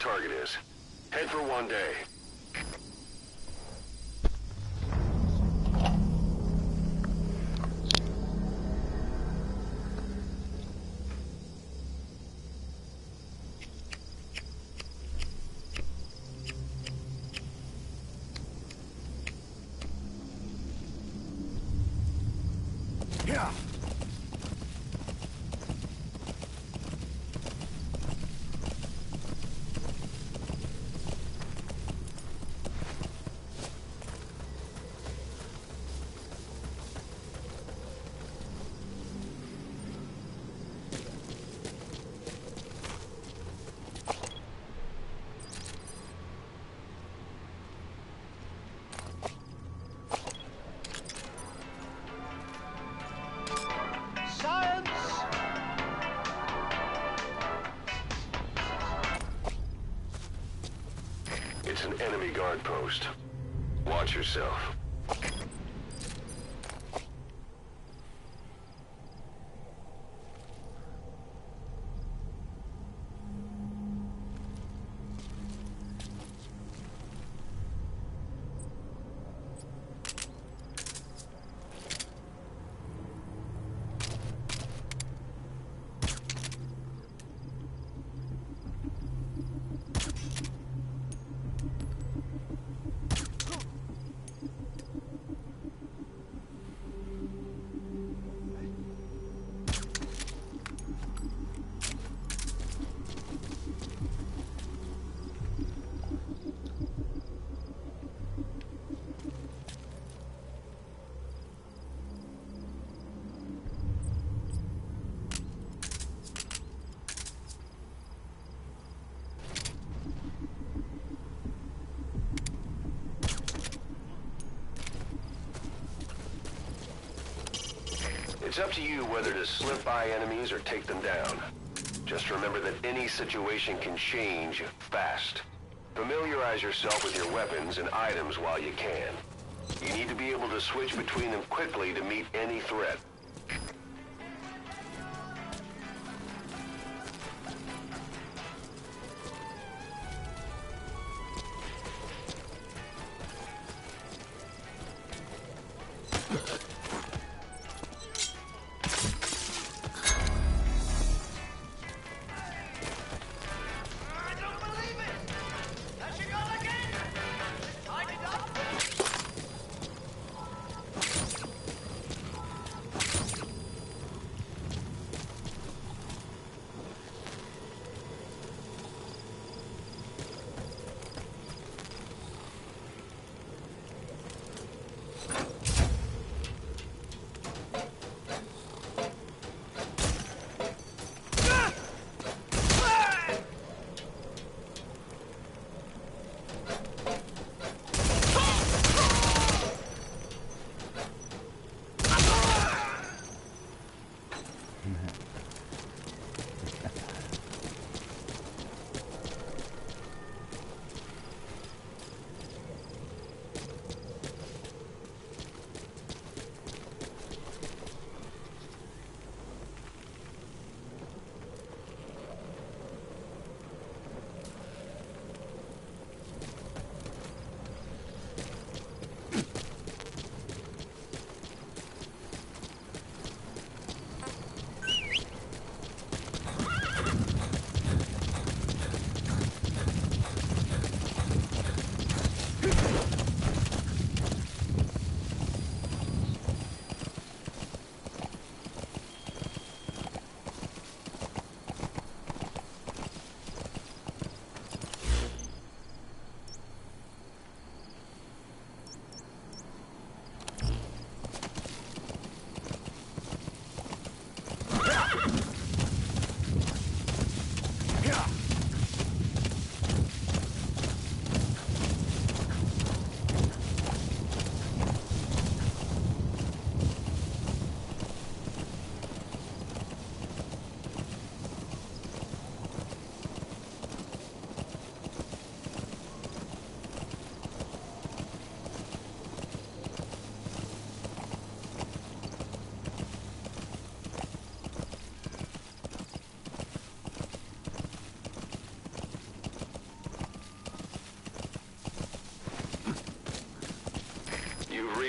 target is. Head for one day. Yeah. It's an enemy guard post. Watch yourself. It's up to you whether to slip by enemies or take them down. Just remember that any situation can change fast. Familiarize yourself with your weapons and items while you can. You need to be able to switch between them quickly to meet any threat.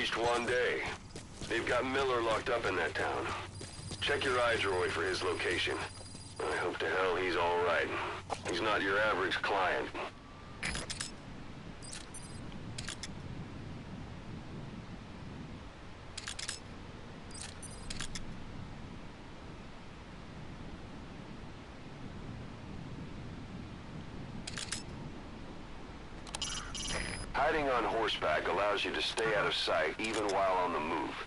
aged one day. They've got Miller locked up in that town. Check your iDroid for his location. I hope to hell he's all right. He's not your average client. Hiding on horseback allows you to stay out of sight even while on the move.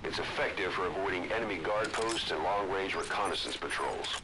It's effective for avoiding enemy guard posts and long-range reconnaissance patrols.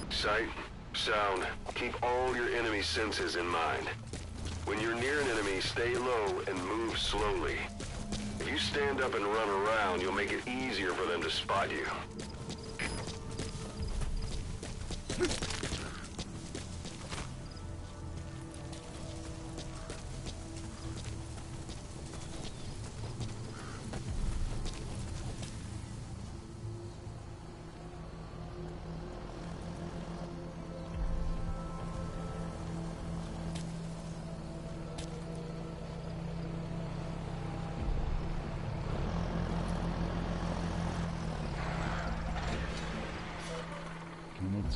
Sight, sound, keep all your enemy senses in mind. When you're near an enemy, stay low and move slowly. If you stand up and run around, you'll make it easier for them to spot you.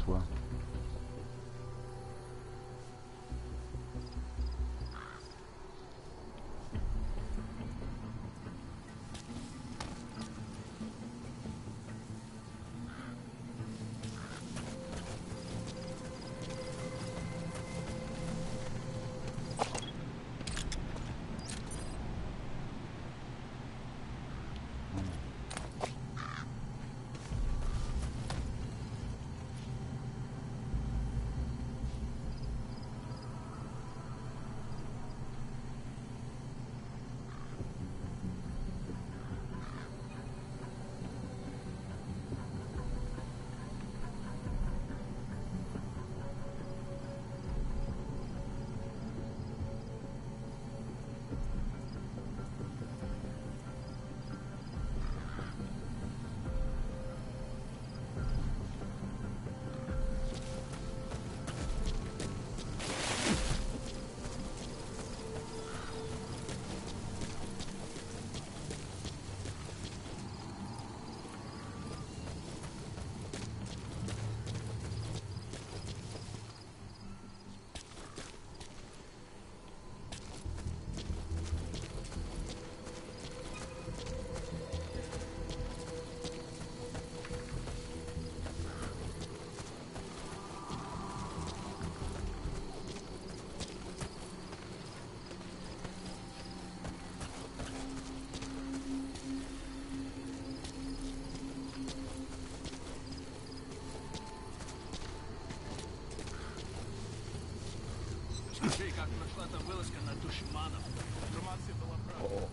Soi. это вылазка на душманов. Информация была правда.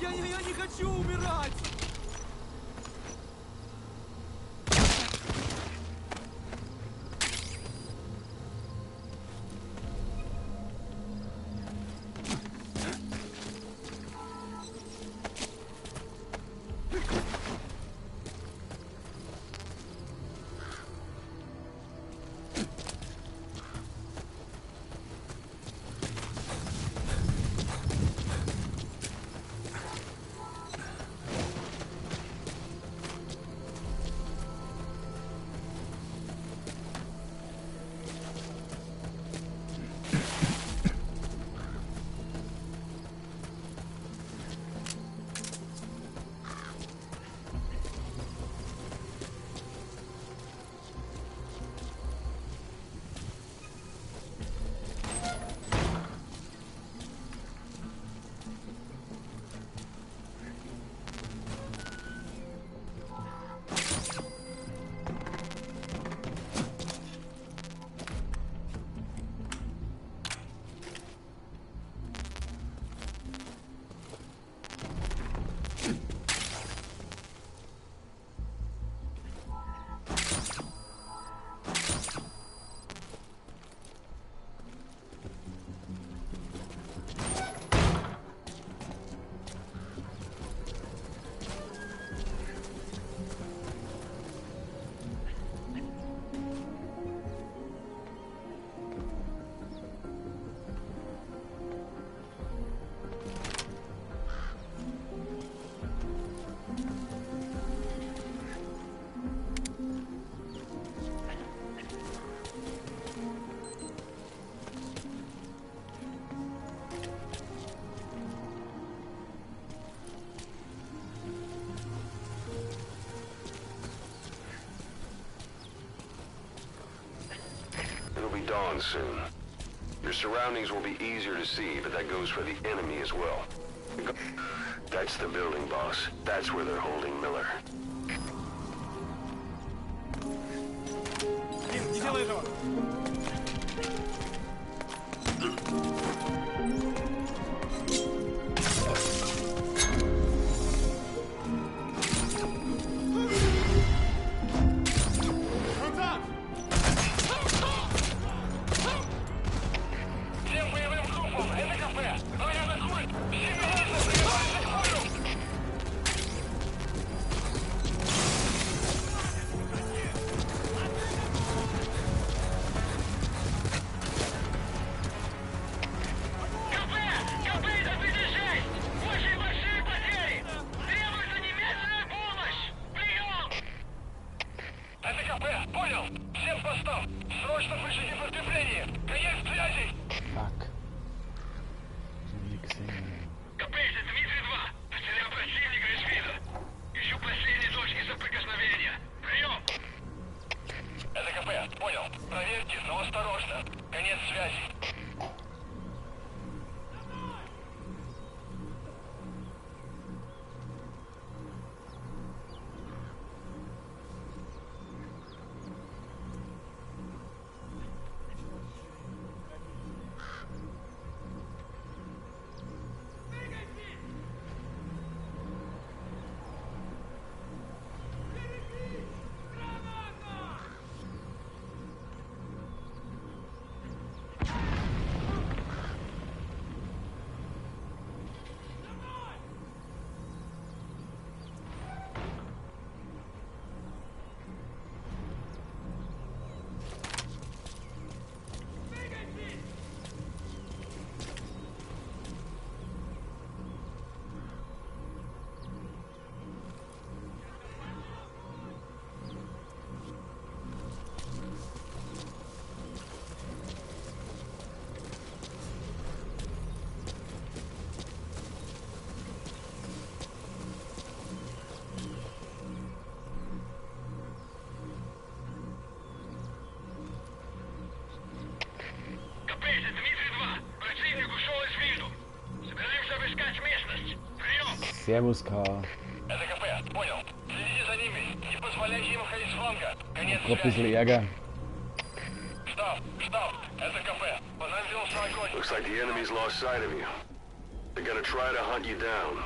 Я не хочу умирать! dawn soon. Your surroundings will be easier to see, but that goes for the enemy as well. That's the building, boss. That's where they're holding Miller. Блин, не делай этого! Контакт! Всем боевым группам! Это кафе! Вы атакуют! Все немедленно приготовьтесь к бою! Fuck. Nie gesehen. Это КП, понял. Проверьте, но осторожно. Конец связи. Servus, K. Это КП, понял. Следите за ними. Не позволяйте им ходить с фланга. Конец Ein bisschen связи. Ärger. Штаб, штаб. Это КП. По нам велся огонь. Looks like the enemy's lost sight of you. They're gonna try to hunt you down.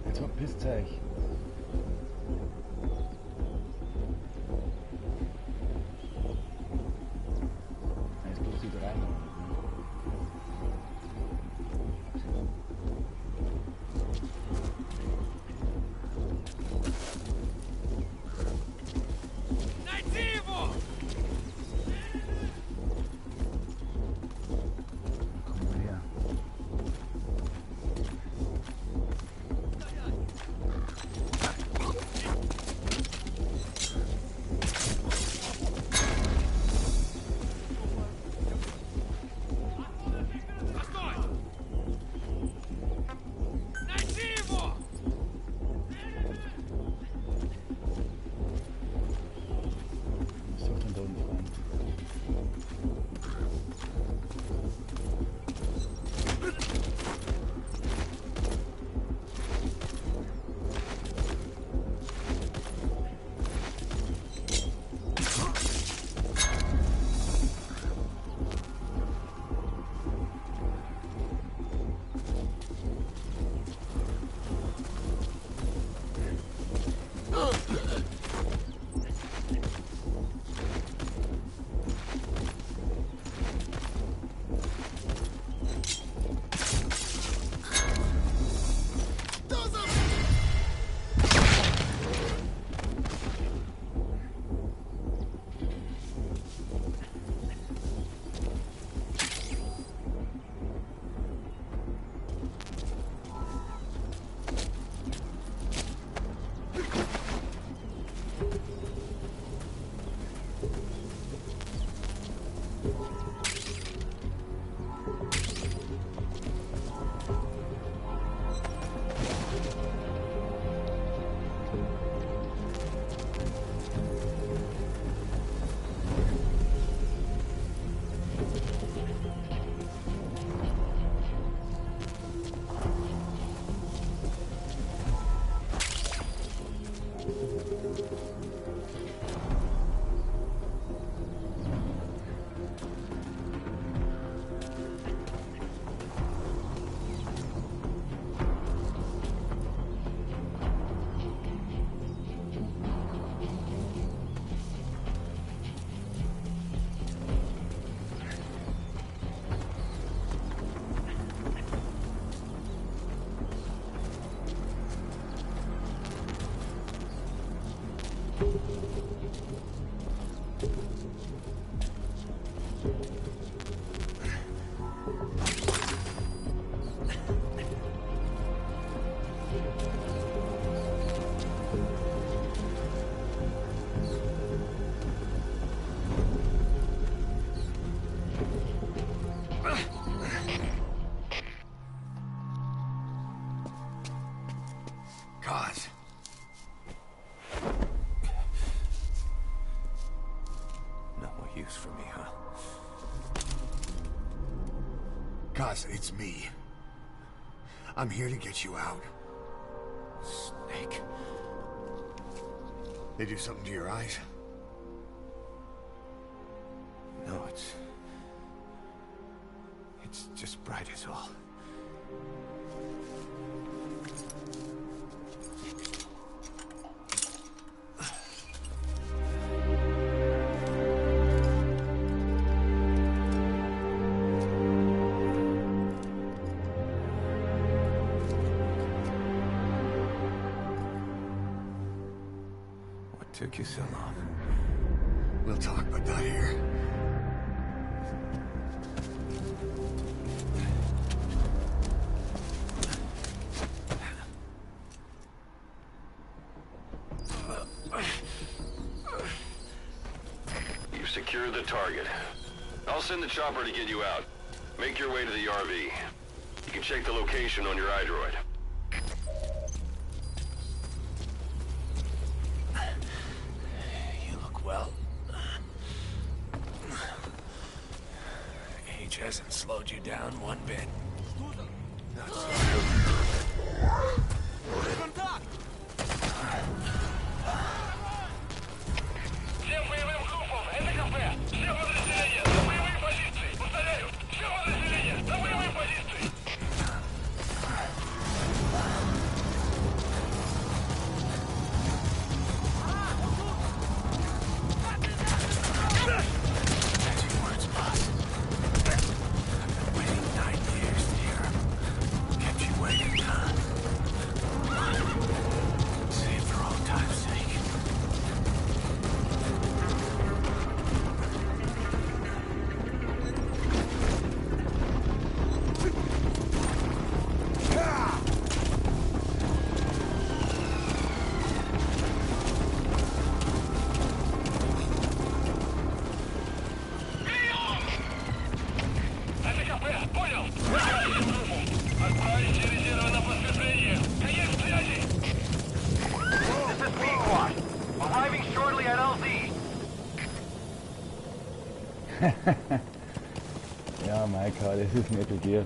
Jetzt verpisst euch. Jetzt bloß die drei. Найди его! Komm mal her. Cuz, it's me. I'm here to get you out. Snake. They do something to your eyes? No, it's just bright as all. What took you so long? We'll talk, but not here. You've secured the target. I'll send the chopper to get you out. Make your way to the RV. You can check the location on your iDroid. You look well. Age hasn't slowed you down one bit. Всем боевым группам, это кафе! Все подразделения, на боевые позиции! Повторяю, все подразделения, на боевые позиции! Magic words, boss. I've been waiting 9 years to hear 'em. Kept you waiting, huh? Say it for old time's sake. Это кафе, понял? Выходите группу! Отправите резервы на подкрепление! Конец связи! This is Pequot. Arriving shortly at LZ. Ja, Maika, das ist Metal Gear.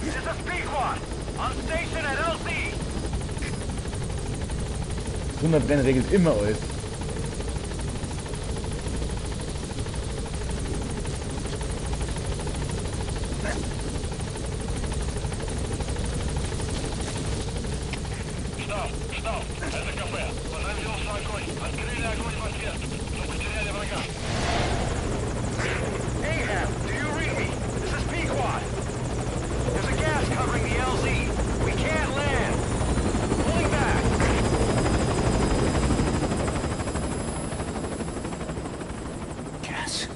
This is Pequot. On station at LZ. Wunderbrenner regelt immer alles. Ждал. Это кафе. Позавелся огонь. Открыли огонь в ответ. Но потеряли врага. Ahab, do you read me? This is Pequot. There's a gas covering the LZ. We can't land. Pulling back. Gas.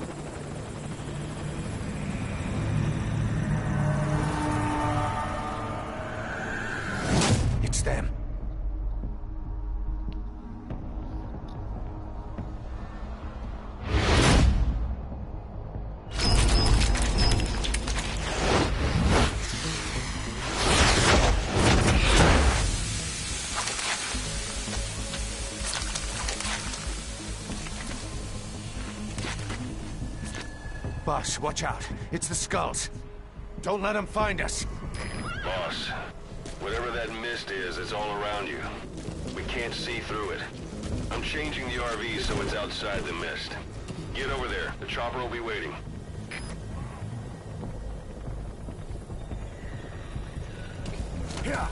It's them. Boss, watch out. It's the skulls. Don't let them find us. Boss, whatever that mist is, it's all around you. We can't see through it. I'm changing the RV so it's outside the mist. Get over there. The chopper will be waiting. Yeah.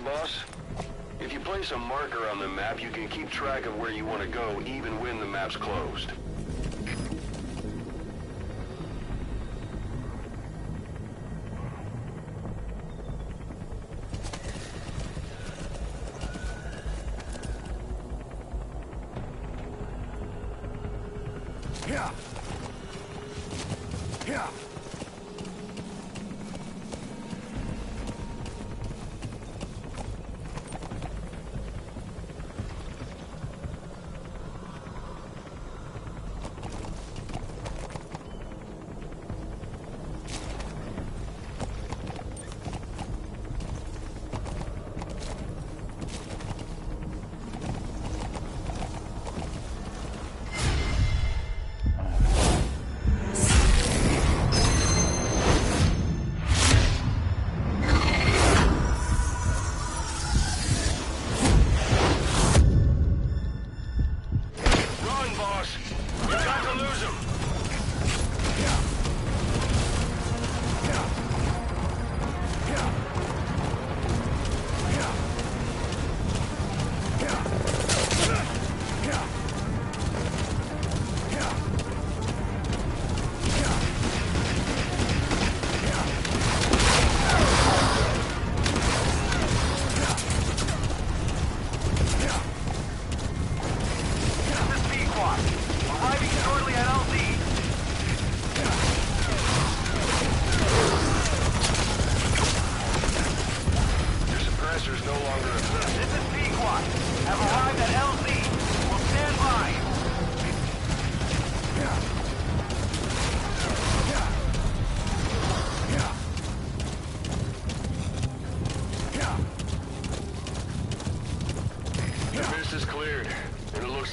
that, boss? If you place a marker on the map, you can keep track of where you want to go, even when the map's closed. Yeah. Yeah.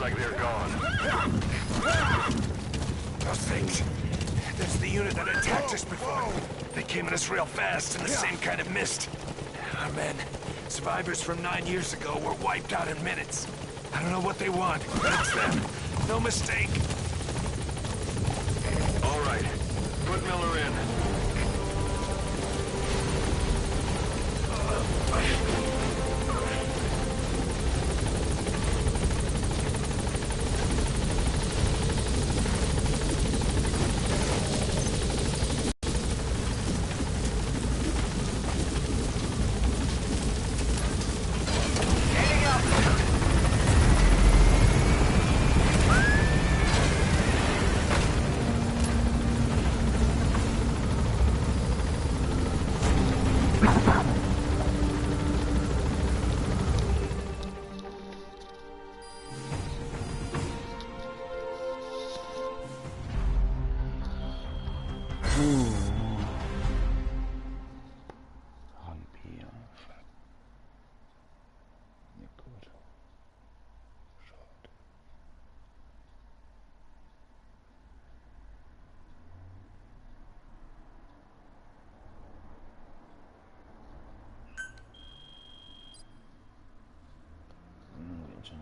Like they're gone. Those things. That's the unit that attacked us before. They came at us real fast in the same kind of mist. Our men, survivors from 9 years ago, were wiped out in minutes. I don't know what they want, but it's them. No mistake. All right. Put Miller in. Rampier. Ja gut. Schade. Geht schon.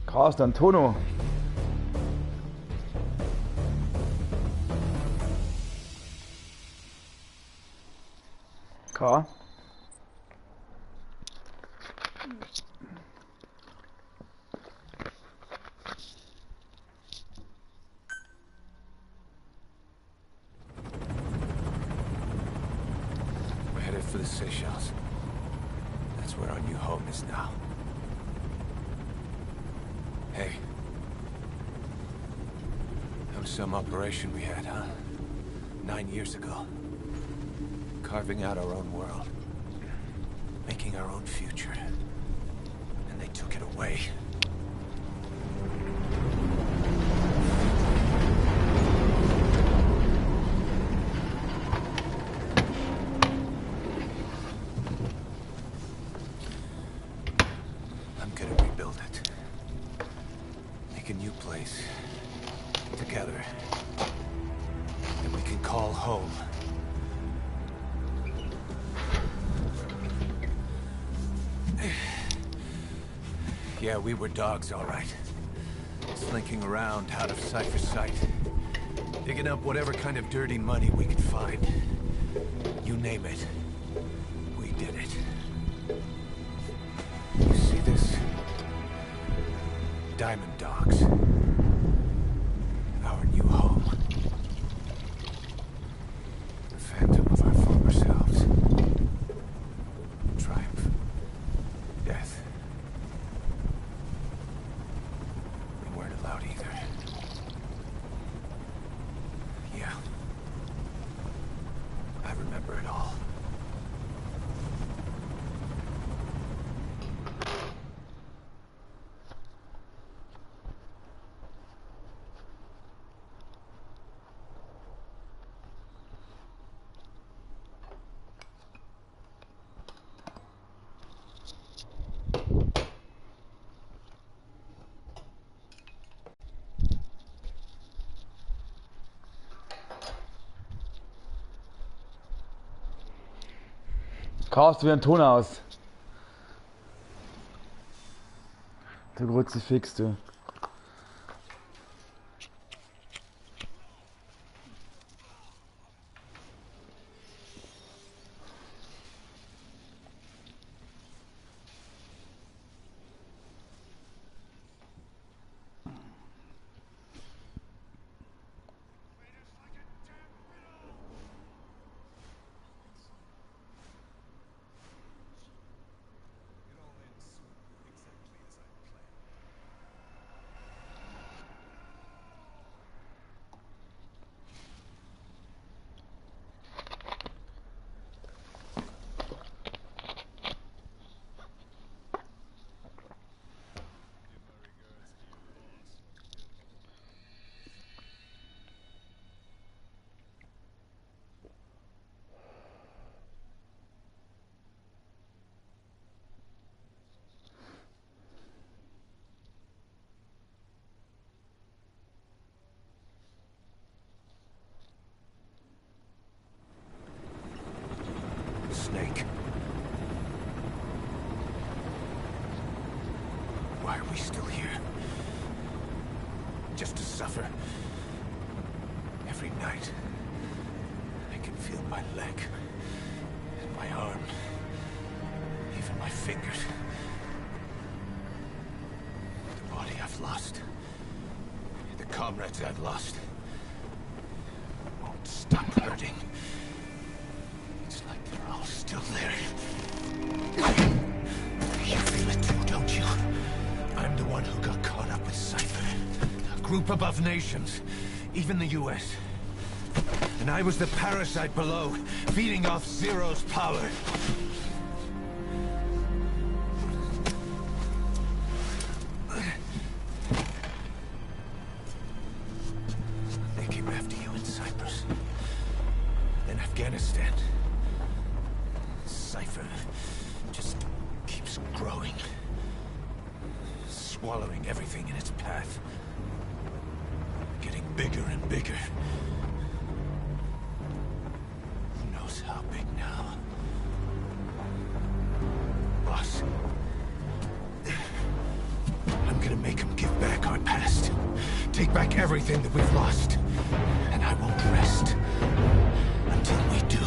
Krass, Antonio. K. We're headed for the Seychelles. That's where our new home is now. Hey. That was some operation we had, huh? 9 years ago. Carving out our own world. Making our own future. And they took it away. I'm gonna rebuild it. Make a new place. Together. That we can call home. Yeah, we were dogs, all right. Slinking around out of Cypher's sight. Digging up whatever kind of dirty money we could find. You name it. We did it. You see this? Diamond Dogs. Our new home. The phantom of our former selves. Triumph. Death. We weren't allowed either. Yeah. I remember it all. Chaos wie ein Ton aus. Du Kruzifix, du. Snake. Why are we still here? Just to suffer. Every night, I can feel my leg, and my arm, even my fingers. The body I've lost, the comrades I've lost, won't stop hurting. It's like they're all still there. You feel it too, don't you? I'm the one who got caught up with Cypher. A group above nations, even the US. And I was the parasite below, feeding off Zero's power. They came after you in Cyprus. Then Afghanistan. Cypher just keeps growing. Swallowing everything in its path. Getting bigger and bigger. Who knows how big now? Boss. I'm gonna make him give back our past. Take back everything that we've lost. And I won't rest until we do.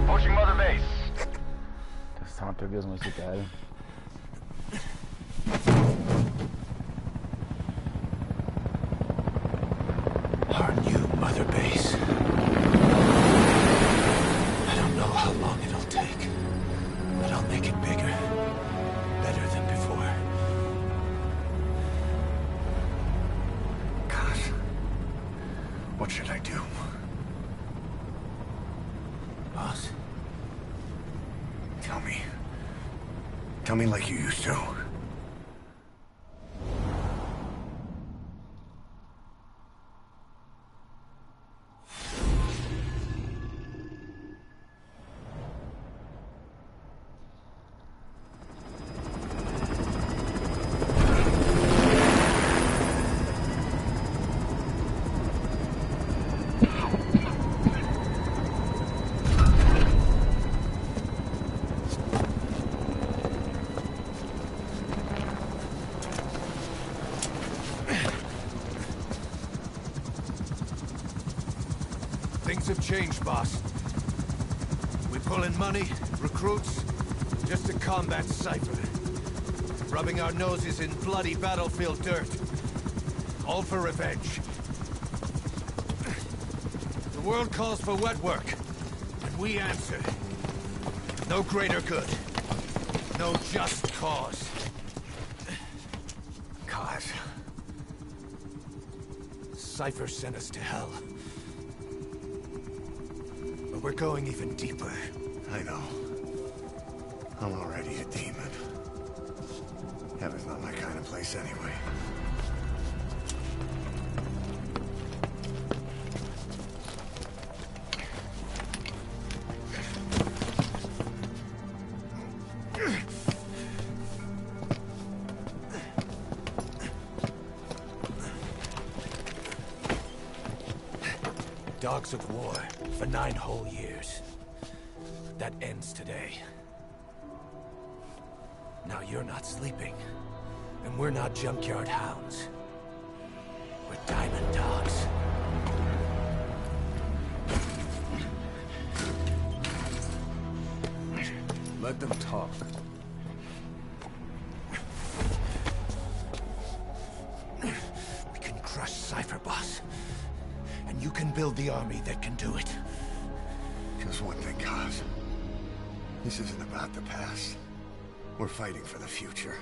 Approaching Mother Base. Das Soundtrack ist immer so geil. Our new Mother Base. I don't know how long it'll take, but I'll make it bigger. Better than before. God. What should I do? Boss? Tell me. Tell me like you used to. changed, boss. We pull in money, recruits, just to combat Cypher. Rubbing our noses in bloody battlefield dirt. All for revenge. The world calls for wet work, and we answer. No greater good. No just cause. Cause. Cypher sent us to hell. But we're going even deeper. I know. I'm already a demon. Heaven's not my kind of place anyway. Dogs of war for 9 whole years. That ends today. Now you're not sleeping, and we're not junkyard hounds. We're diamond dogs. Let them talk. We can crush Cypher, boss. And you can build the army that can do it. Just one thing, Kaz. This isn't about the past. We're fighting for the future.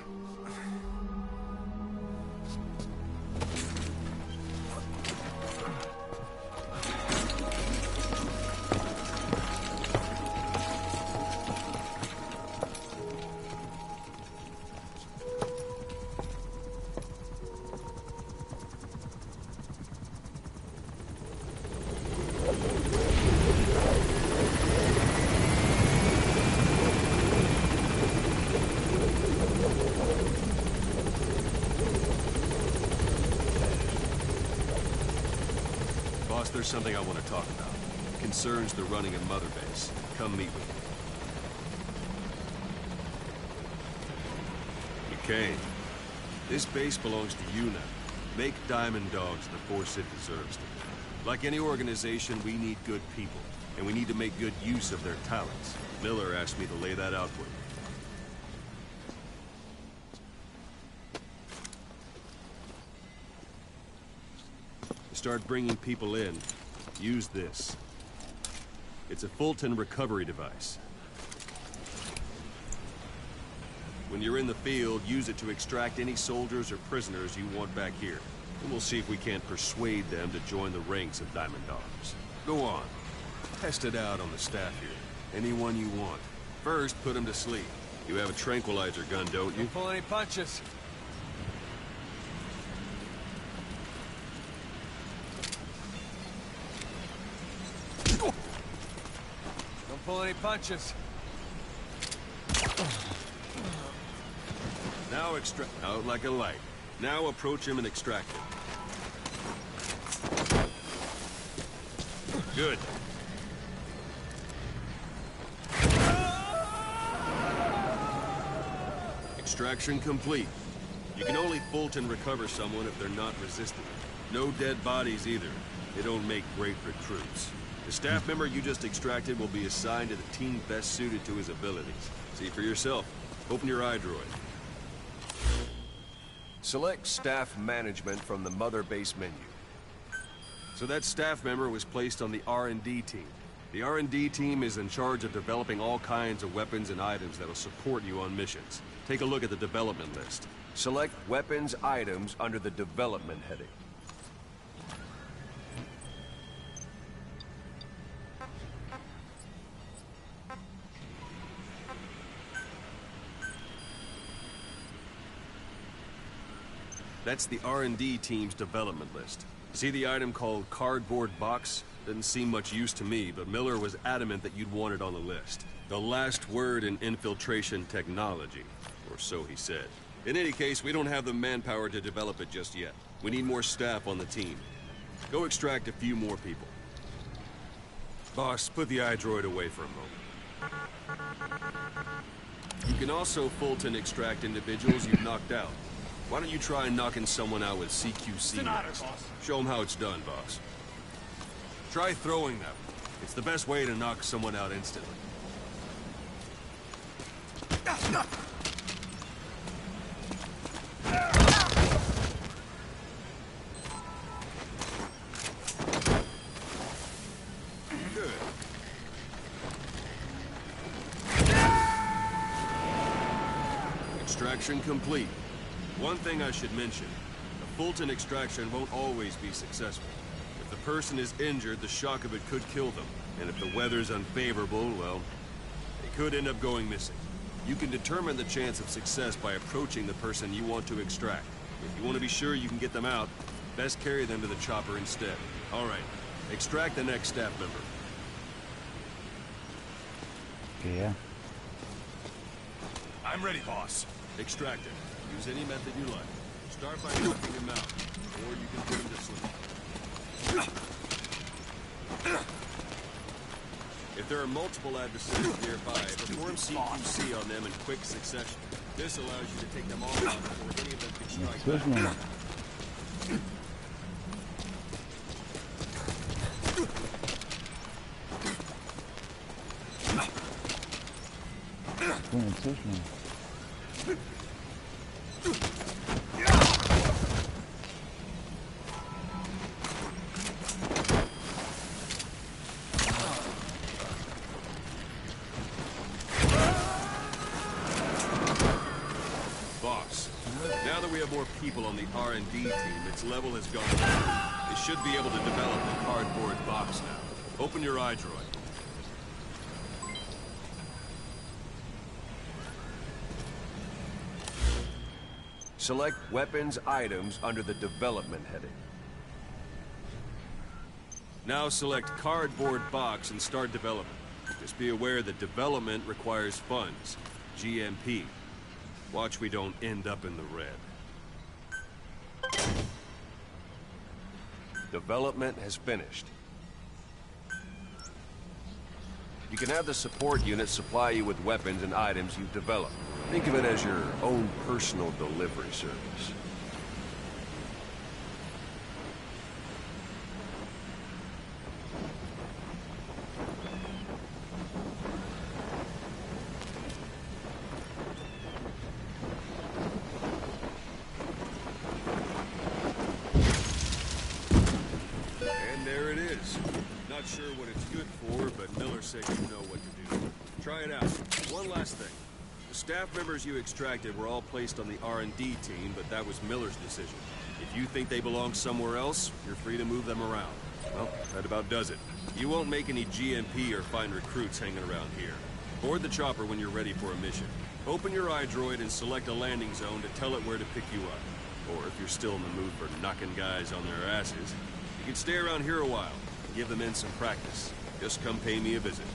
There's something I want to talk about. It concerns the running of Mother Base. Come meet with me. McCain, this base belongs to you now. Make Diamond Dogs the force it deserves to be. Like any organization, we need good people, and we need to make good use of their talents. Miller asked me to lay that out for you. Start bringing people in, use this. It's a Fulton recovery device. When you're in the field, use it to extract any soldiers or prisoners you want back here. And we'll see if we can't persuade them to join the ranks of Diamond Dogs. Go on. Test it out on the staff here. Anyone you want. First, put them to sleep. You have a tranquilizer gun, don't you? Don't pull any punches. Pull any punches. Now extract out like a light. Now approach him and extract him. Good. Extraction complete. You can only Fulton recover someone if they're not resistant. No dead bodies either. They don't make great recruits. The staff member you just extracted will be assigned to the team best suited to his abilities. See for yourself. Open your iDroid. Select staff management from the Mother Base menu. So that staff member was placed on the R&D team. The R&D team is in charge of developing all kinds of weapons and items that'll support you on missions. Take a look at the development list. Select weapons items under the development heading. That's the R&D team's development list. See the item called cardboard box? Didn't seem much use to me, but Miller was adamant that you'd want it on the list. The last word in infiltration technology, or so he said. In any case, we don't have the manpower to develop it just yet. We need more staff on the team. Go extract a few more people. Boss, put the iDroid away for a moment. You can also Fulton extract individuals you've knocked out. Why don't you try knocking someone out with CQC? It's an honor, boss. Show them how it's done, boss. Try throwing them. It's the best way to knock someone out instantly. Good. Extraction complete. One thing I should mention. A Fulton extraction won't always be successful. If the person is injured, the shock of it could kill them. And if the weather's unfavorable, well, they could end up going missing. You can determine the chance of success by approaching the person you want to extract. If you want to be sure you can get them out, best carry them to the chopper instead. All right, extract the next staff member. Yeah. I'm ready, boss. Extract it. Use any method you like. Start by knocking him out, or you can put him to sleep. If there are multiple adversaries nearby, perform CQC on them in quick succession. This allows you to take them all out before any of them can strike back. Zwischen. Inzwischen. Boss, now that we have more people on the R&D team, its level has gone up. They should be able to develop the cardboard box now. Open your iDroid. Select weapons items under the development heading. Now select cardboard box and start development. Just be aware that development requires funds. GMP. Watch we don't end up in the red. Development has finished. You can have the support unit supply you with weapons and items you've developed. Think of it as your own personal delivery service. And there it is. Not sure what it's good for, but Miller said you know what to do. Try it out. One last thing. The staff members you extracted were all placed on the R&D team, but that was Miller's decision. If you think they belong somewhere else, you're free to move them around. Well, that about does it. You won't make any GMP or find recruits hanging around here. Board the chopper when you're ready for a mission. Open your iDroid and select a landing zone to tell it where to pick you up. Or if you're still in the mood for knocking guys on their asses, you can stay around here a while and give the men some practice. Just come pay me a visit.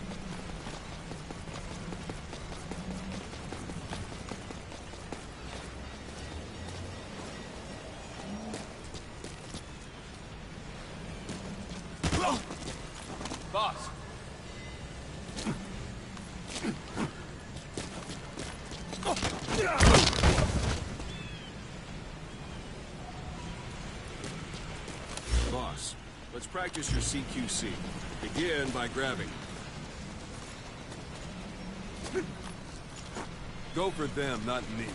Boss. Boss, let's practice your CQC. Begin by grabbing. Go for them, not me.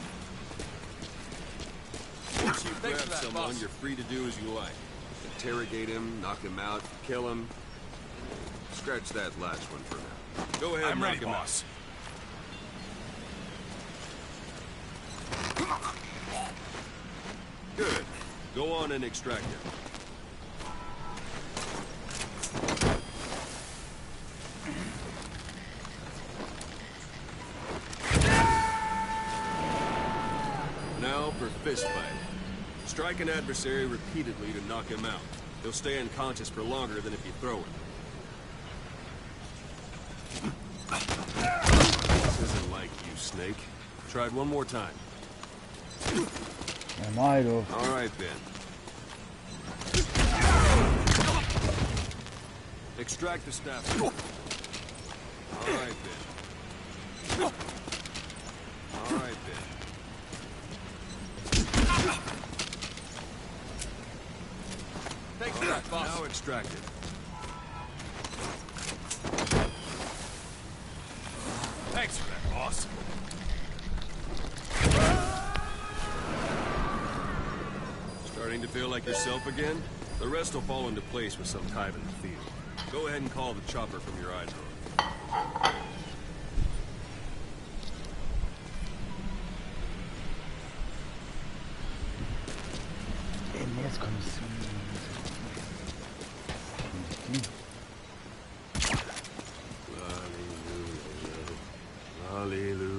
Once you grab for that, someone, boss. you're free to do as you like. Interrogate him, knock him out, kill him. Scratch that last one for now. Go ahead, I'm knock ready, him out. boss. Good. Go on and extract him. Now for fist fight. Strike an adversary repeatedly to knock him out. He'll stay unconscious for longer than if you throw him. This isn't like you, Snake. Try it one more time. Ja, mach doch. All right, then. Extract the staff. All right, then. All right, then. Thanks for that, boss. Now extract it. Thanks for that, boss. Starting to feel like yourself again? The rest will fall into place with some time in the field. Go ahead and call the chopper from your iDrone. Jetzt kommst du. Hallelujah.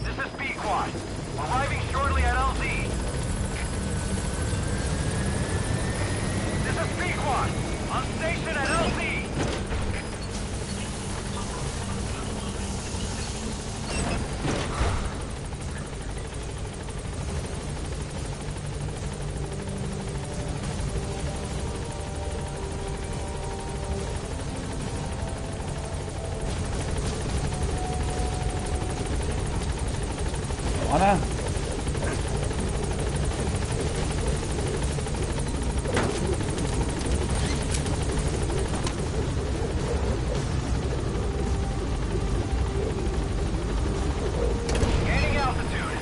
This is B-Quad. Arriving shortly at LZ. This is B-Quad. On station at LZ. Anna? Gaining altitude.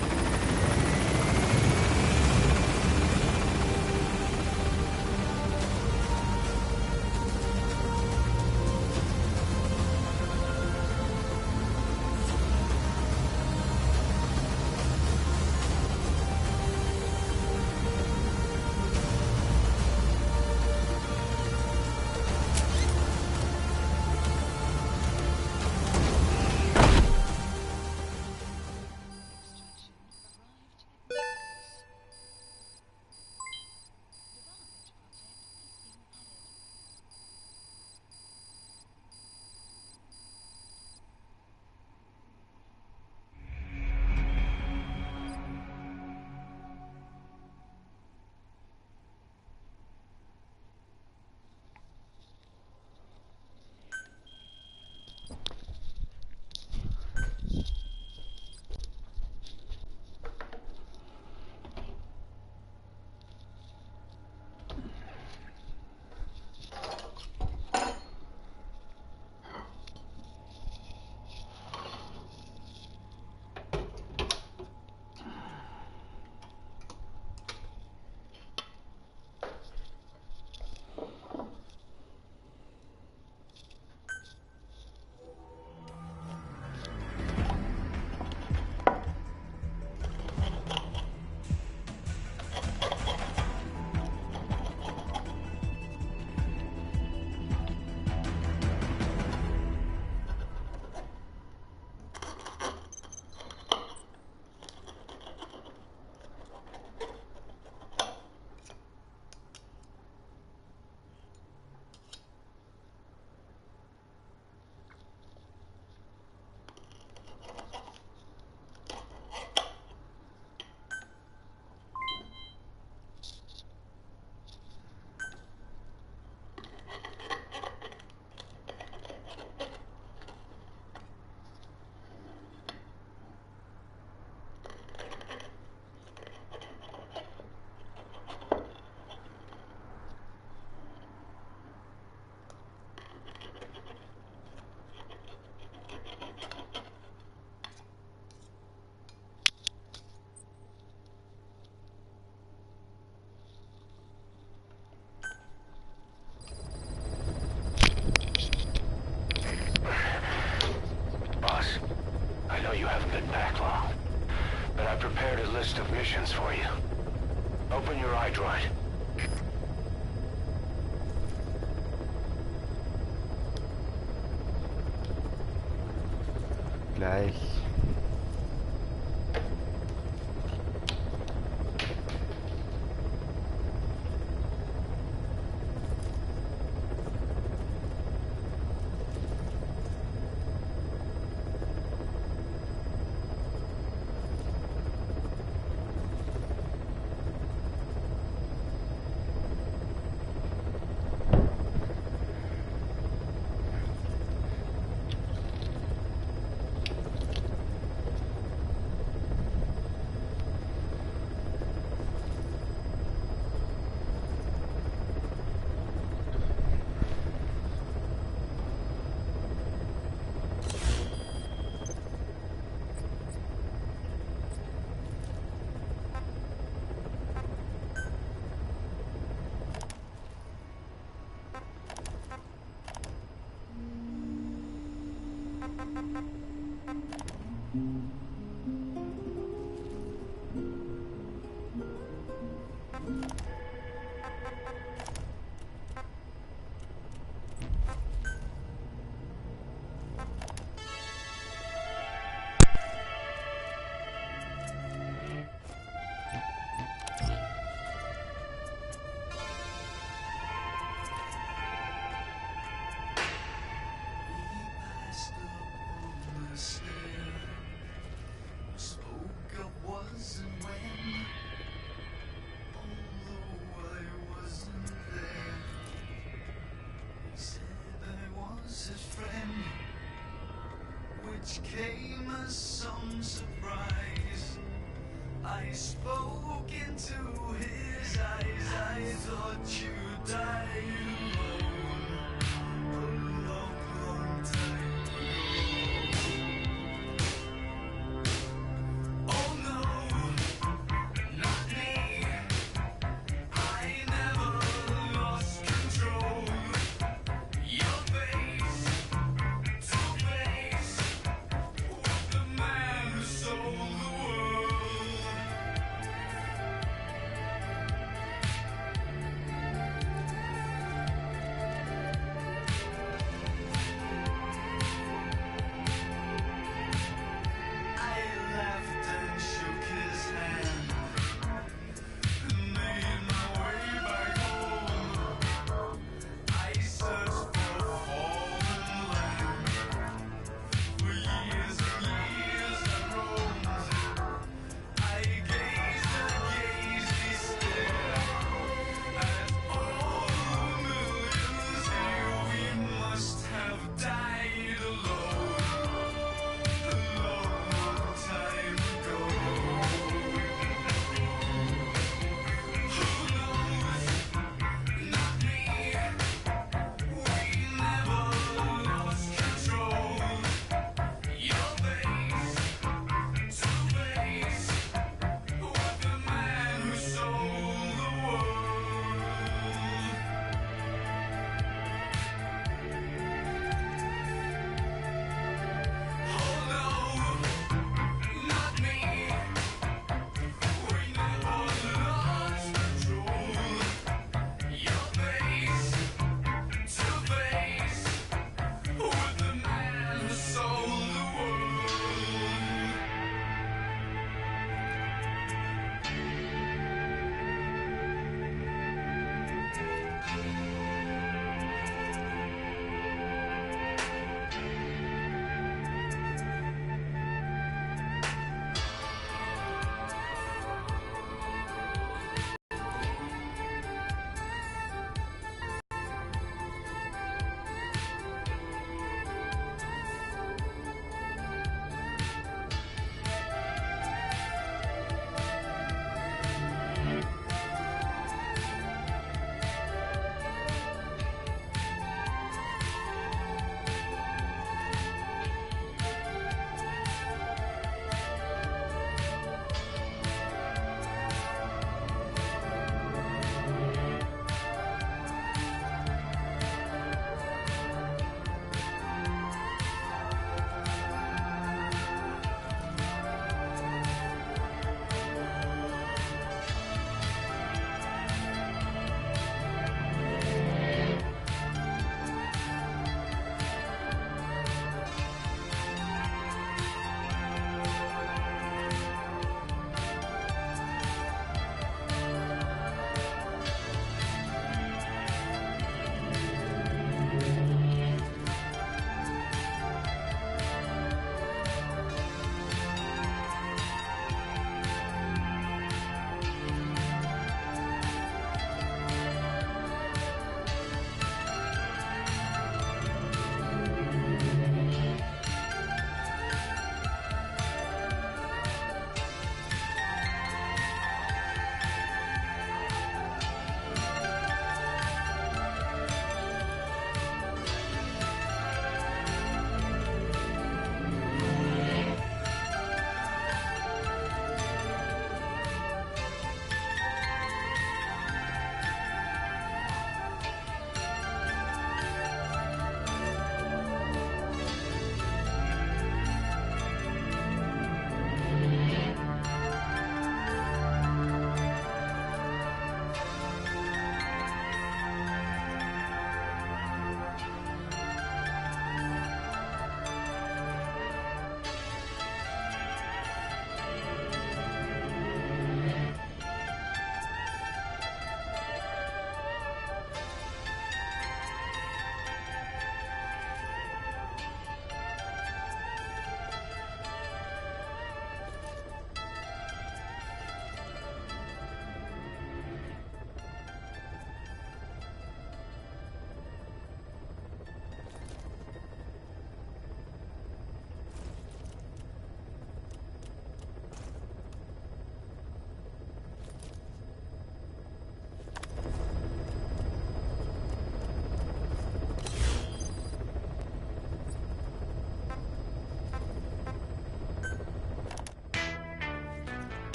you haven't been back long. But I prepared a list of missions for you. Open your iDroid. Gleich. Came as some surprise. I spoke into his eyes. I thought you died alone a long, long time ago. Oh no, not me. I never lost control. Your face to face. The man who sold the world.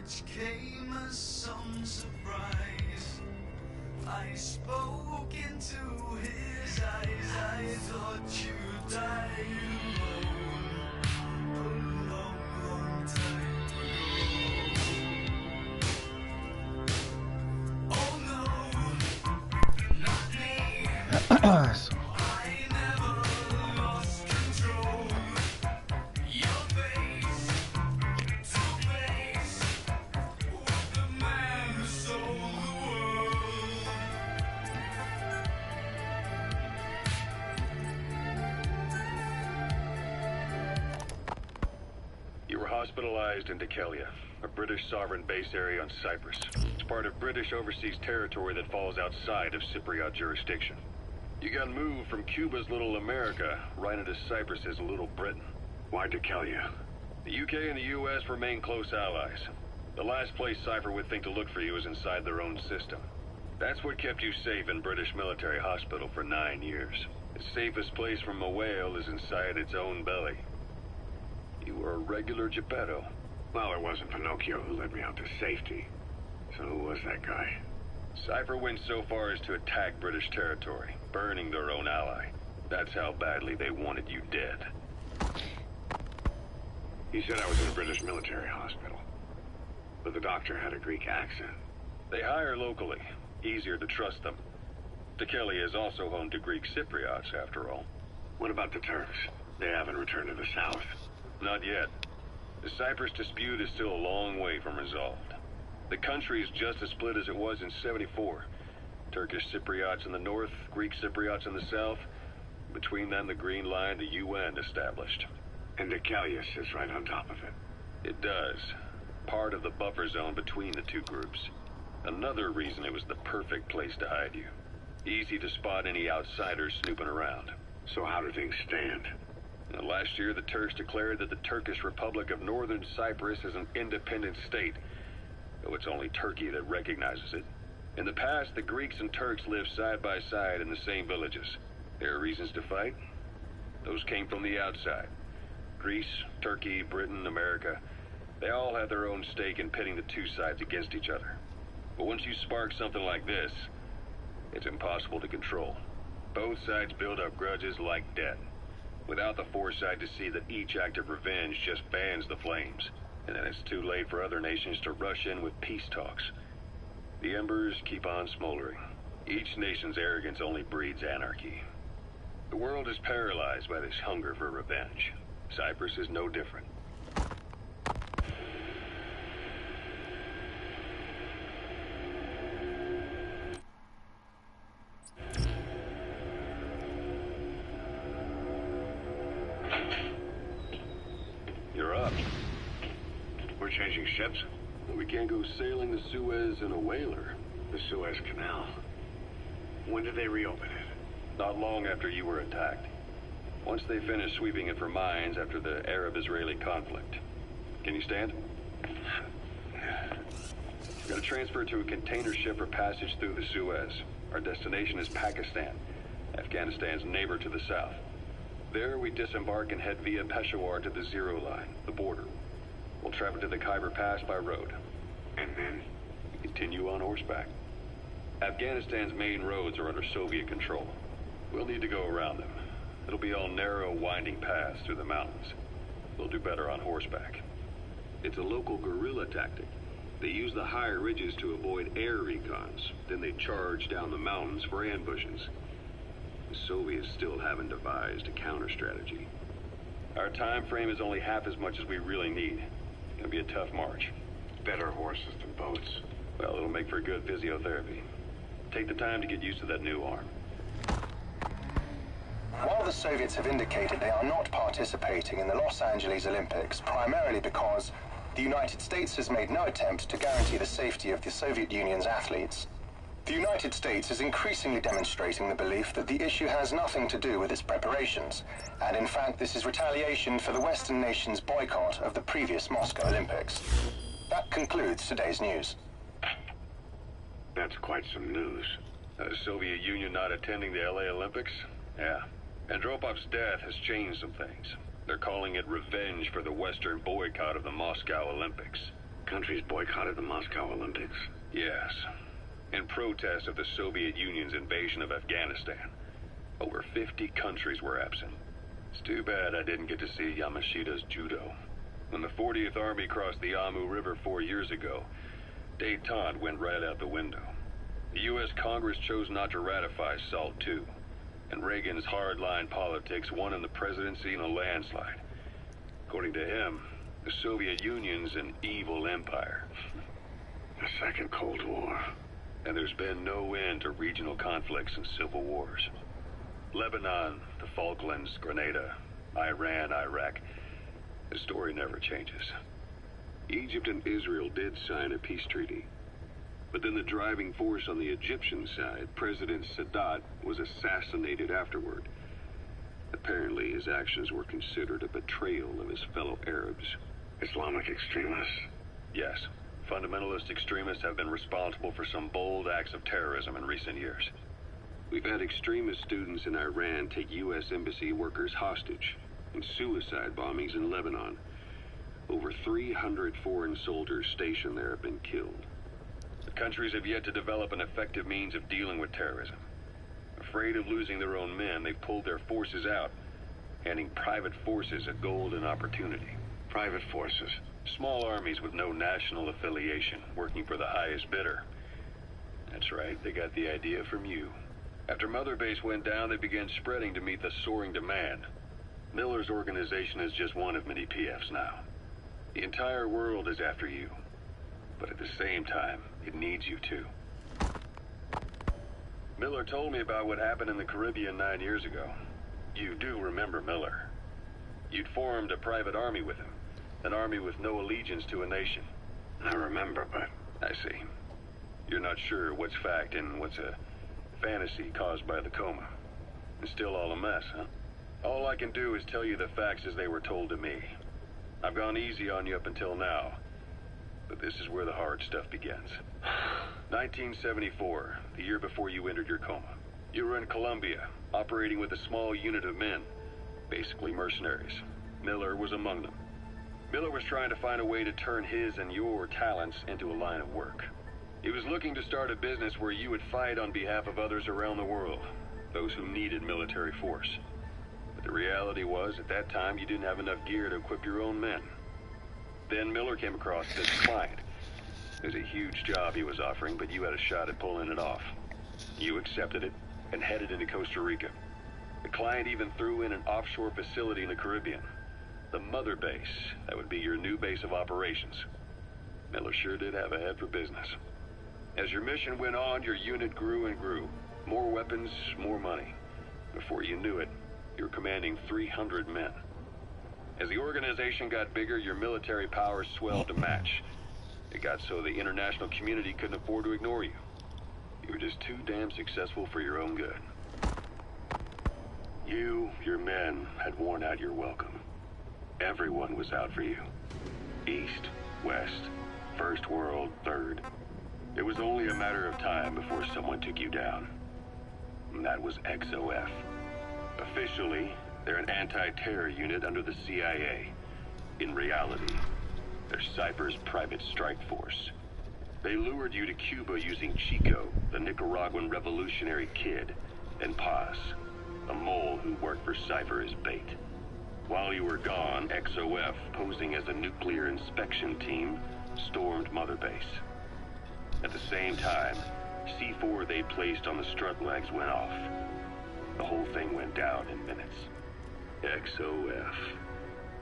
which came as some surprise. I spoke into his eyes. I thought you died alone a long, long time ago. Oh no, not me. So, I never lost control. Your face to face with the man who sold the world. You were hospitalized in Dekelia, a British sovereign base area on Cyprus. It's part of British overseas territory that falls outside of Cypriot jurisdiction. You got moved from Cuba's Little America right into Cyprus's Little Britain. Why Dekelia? The UK and the US remain close allies. The last place Cypher would think to look for you is inside their own system. That's what kept you safe in British military hospital for 9 years. The safest place from a whale is inside its own belly. You were a regular Geppetto. Well, it wasn't Pinocchio who led me out to safety. So who was that guy? Cypher went so far as to attack British territory, burning their own ally. That's how badly they wanted you dead. He said I was in a British military hospital. But the doctor had a Greek accent. They hire locally. Easier to trust them. Dekelia is also home to Greek Cypriots, after all. What about the Turks? They haven't returned to the south. Not yet. The Cyprus dispute is still a long way from resolved. The country is just as split as it was in '74. Turkish Cypriots in the north, Greek Cypriots in the south. Between them, the Green Line, the UN established. And Dekelia sits right on top of it. It does. Part of the buffer zone between the two groups. Another reason it was the perfect place to hide you. Easy to spot any outsiders snooping around. So how do things stand? Now, last year, the Turks declared that the Turkish Republic of Northern Cyprus is an independent state, though it's only Turkey that recognizes it. In the past, the Greeks and Turks lived side by side in the same villages. There are reasons to fight. Those came from the outside. Greece, Turkey, Britain, America, they all have their own stake in pitting the two sides against each other. But once you spark something like this, it's impossible to control. Both sides build up grudges like debt, without the foresight to see that each act of revenge just fans the flames. And then it's too late for other nations to rush in with peace talks. The embers keep on smoldering. Each nation's arrogance only breeds anarchy. The world is paralyzed by this hunger for revenge. Cyprus is no different. You're up. We're changing ships? We can't go sailing the Suez in a whaler. The Suez Canal. When did they reopen it? Not long after you were attacked. Once they finished sweeping it for mines after the Arab-Israeli conflict. Can you stand? We're gonna transfer to a container ship for passage through the Suez. Our destination is Pakistan, Afghanistan's neighbor to the south. There, we disembark and head via Peshawar to the Zero Line, the border. We'll travel to the Khyber Pass by road. And then? We continue on horseback. Afghanistan's main roads are under Soviet control. We'll need to go around them. It'll be all narrow, winding paths through the mountains. We'll do better on horseback. It's a local guerrilla tactic. They use the higher ridges to avoid air recons. Then they charge down the mountains for ambushes. The Soviets still haven't devised a counter-strategy. Our time frame is only half as much as we really need. It'll be a tough march. Better horses than boats. Well, it'll make for good physiotherapy. Take the time to get used to that new arm. While the Soviets have indicated they are not participating in the Los Angeles Olympics, primarily because the United States has made no attempt to guarantee the safety of the Soviet Union's athletes, the United States is increasingly demonstrating the belief that the issue has nothing to do with its preparations, and in fact this is retaliation for the Western nation's boycott of the previous Moscow Olympics. That concludes today's news. That's quite some news. The Soviet Union not attending the LA Olympics? Yeah. Andropov's death has changed some things. They're calling it revenge for the Western boycott of the Moscow Olympics. Countries boycotted the Moscow Olympics. Yes. In protest of the Soviet Union's invasion of Afghanistan. Over 50 countries were absent. It's too bad I didn't get to see Yamashita's judo. When the 40th Army crossed the Amu River 4 years ago, détente went right out the window. The U.S. Congress chose not to ratify SALT II, and Reagan's hardline politics won him the presidency in a landslide. According to him, the Soviet Union's an evil empire. The Second Cold War. And there's been no end to regional conflicts and civil wars. Lebanon, the Falklands, Grenada, Iran, Iraq. The story never changes. Egypt and Israel did sign a peace treaty. But then the driving force on the Egyptian side, President Sadat, was assassinated afterward. Apparently his actions were considered a betrayal of his fellow Arabs. Islamic extremists? Yes. Fundamentalist extremists have been responsible for some bold acts of terrorism in recent years. We've had extremist students in Iran take U.S. embassy workers hostage, and suicide bombings in Lebanon. Over 300 foreign soldiers stationed there have been killed. The countries have yet to develop an effective means of dealing with terrorism. Afraid of losing their own men, they've pulled their forces out, handing private forces a golden opportunity. Private forces? Small armies with no national affiliation, working for the highest bidder. That's right, they got the idea from you. After Mother Base went down, they began spreading to meet the soaring demand. Miller's organization is just one of many PFs now. The entire world is after you. But at the same time, it needs you too. Miller told me about what happened in the Caribbean 9 years ago. You do remember Miller. You'd formed a private army with him. An army with no allegiance to a nation. I remember, but... I see. You're not sure what's fact and what's a fantasy caused by the coma. It's still all a mess, huh? All I can do is tell you the facts as they were told to me. I've gone easy on you up until now, but this is where the hard stuff begins. 1974, the year before you entered your coma. You were in Colombia, operating with a small unit of men, basically mercenaries. Miller was among them. Miller was trying to find a way to turn his and your talents into a line of work. He was looking to start a business where you would fight on behalf of others around the world, those who needed military force. But the reality was, at that time, you didn't have enough gear to equip your own men. Then Miller came across this client. It was a huge job he was offering, but you had a shot at pulling it off. You accepted it and headed into Costa Rica. The client even threw in an offshore facility in the Caribbean. The Mother Base, that would be your new base of operations. Miller sure did have a head for business. As your mission went on, your unit grew and grew. More weapons, more money. Before you knew it, you were commanding 300 men. As the organization got bigger, your military powers swelled to match. It got so the international community couldn't afford to ignore you. You were just too damn successful for your own good. You, your men, had worn out your welcome. Everyone was out for you. East, West, First World, Third. It was only a matter of time before someone took you down. And that was XOF. Officially, they're an anti-terror unit under the CIA. In reality, they're Cypher's private strike force. They lured you to Cuba using Chico, the Nicaraguan revolutionary kid, and Paz, a mole who worked for Cypher as bait. While you were gone, XOF, posing as a nuclear inspection team, stormed Mother Base. At the same time, C4 they placed on the strut legs went off. The whole thing went down in minutes. XOF.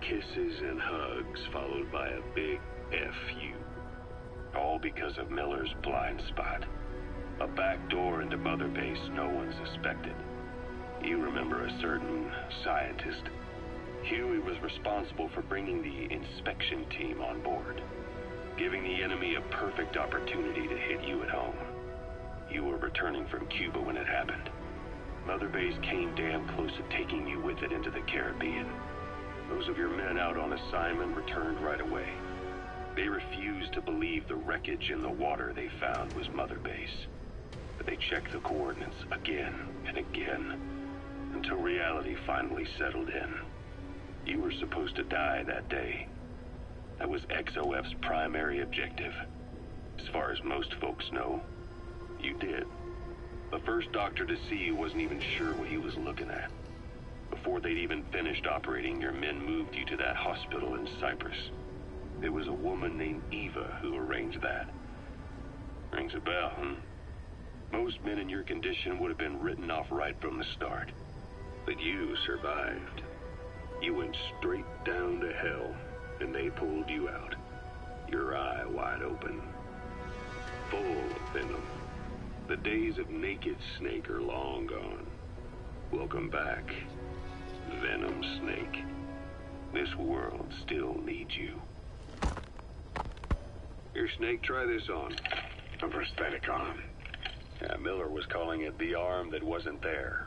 Kisses and hugs followed by a big FU. All because of Miller's blind spot. A back door into Mother Base no one suspected. You remember a certain scientist. Huey was responsible for bringing the inspection team on board, giving the enemy a perfect opportunity to hit you at home. You were returning from Cuba when it happened. Mother Base came damn close to taking you with it into the Caribbean. Those of your men out on assignment returned right away. They refused to believe the wreckage in the water they found was Mother Base. But they checked the coordinates again and again, until reality finally settled in. You were supposed to die that day. That was XOF's primary objective. As far as most folks know, you did. The first doctor to see you wasn't even sure what he was looking at. Before they'd even finished operating, your men moved you to that hospital in Cyprus. It was a woman named Eva who arranged that. Rings a bell, huh? Most men in your condition would have been written off right from the start. But you survived. You went straight down to hell, and they pulled you out. Your eye wide open. Full of venom. The days of naked Snake are long gone. Welcome back, Venom Snake. This world still needs you. Here, Snake, try this on. A prosthetic arm. Yeah, Miller was calling it the arm that wasn't there.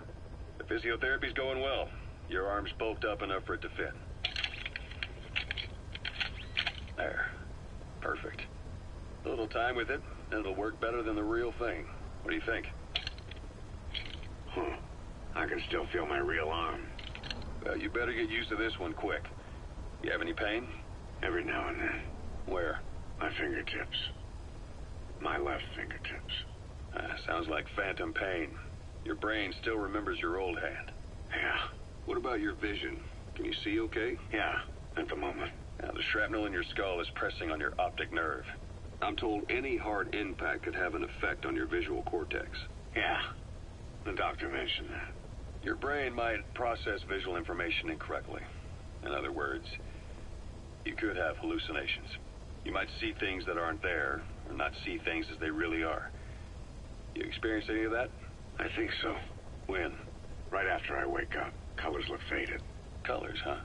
The physiotherapy's going well. Your arm's bulked up enough for it to fit. There. Perfect. A little time with it, and it'll work better than the real thing. What do you think? Huh. I can still feel my real arm. Well, you better get used to this one quick. You have any pain? Every now and then. Where? My fingertips. My left fingertips. Sounds like phantom pain. Your brain still remembers your old hand. Yeah. What about your vision? Can you see okay? Yeah, at the moment. Now, the shrapnel in your skull is pressing on your optic nerve. I'm told any hard impact could have an effect on your visual cortex. Yeah. The doctor mentioned that. Your brain might process visual information incorrectly. In other words, you could have hallucinations. You might see things that aren't there, or not see things as they really are. You experienced any of that? I think so. When? Right after I wake up. Colors look faded. Colors, huh?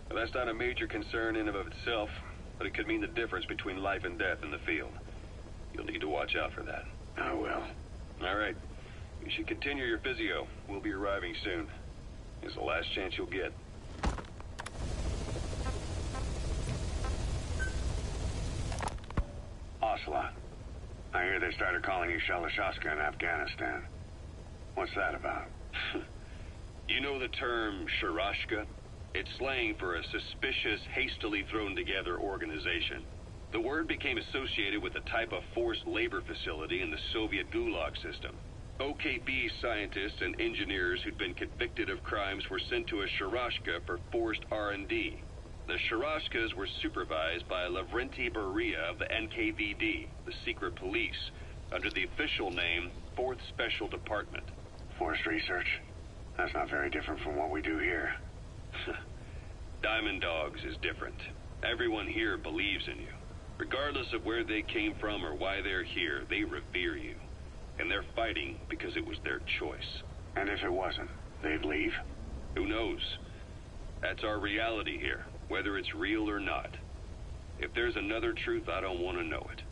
Well, that's not a major concern in and of itself, but it could mean the difference between life and death in the field. You'll need to watch out for that. I will. All right. You should continue your physio. We'll be arriving soon. It's the last chance you'll get. Ocelot. I hear they started calling you Shalashaska in Afghanistan. What's that about? You know the term Sharashka? It's slang for a suspicious, hastily thrown together organization. The word became associated with a type of forced labor facility in the Soviet Gulag system. OKB scientists and engineers who'd been convicted of crimes were sent to a Sharashka for forced R&D. The Sharashkas were supervised by Lavrenti Beria of the NKVD, the secret police, under the official name 4th Special Department. Forced research? That's not very different from what we do here. Diamond Dogs is different. Everyone here believes in you. Regardless of where they came from or why they're here, they revere you. And they're fighting because it was their choice. And if it wasn't, they'd leave? Who knows? That's our reality here, whether it's real or not. If there's another truth, I don't want to know it.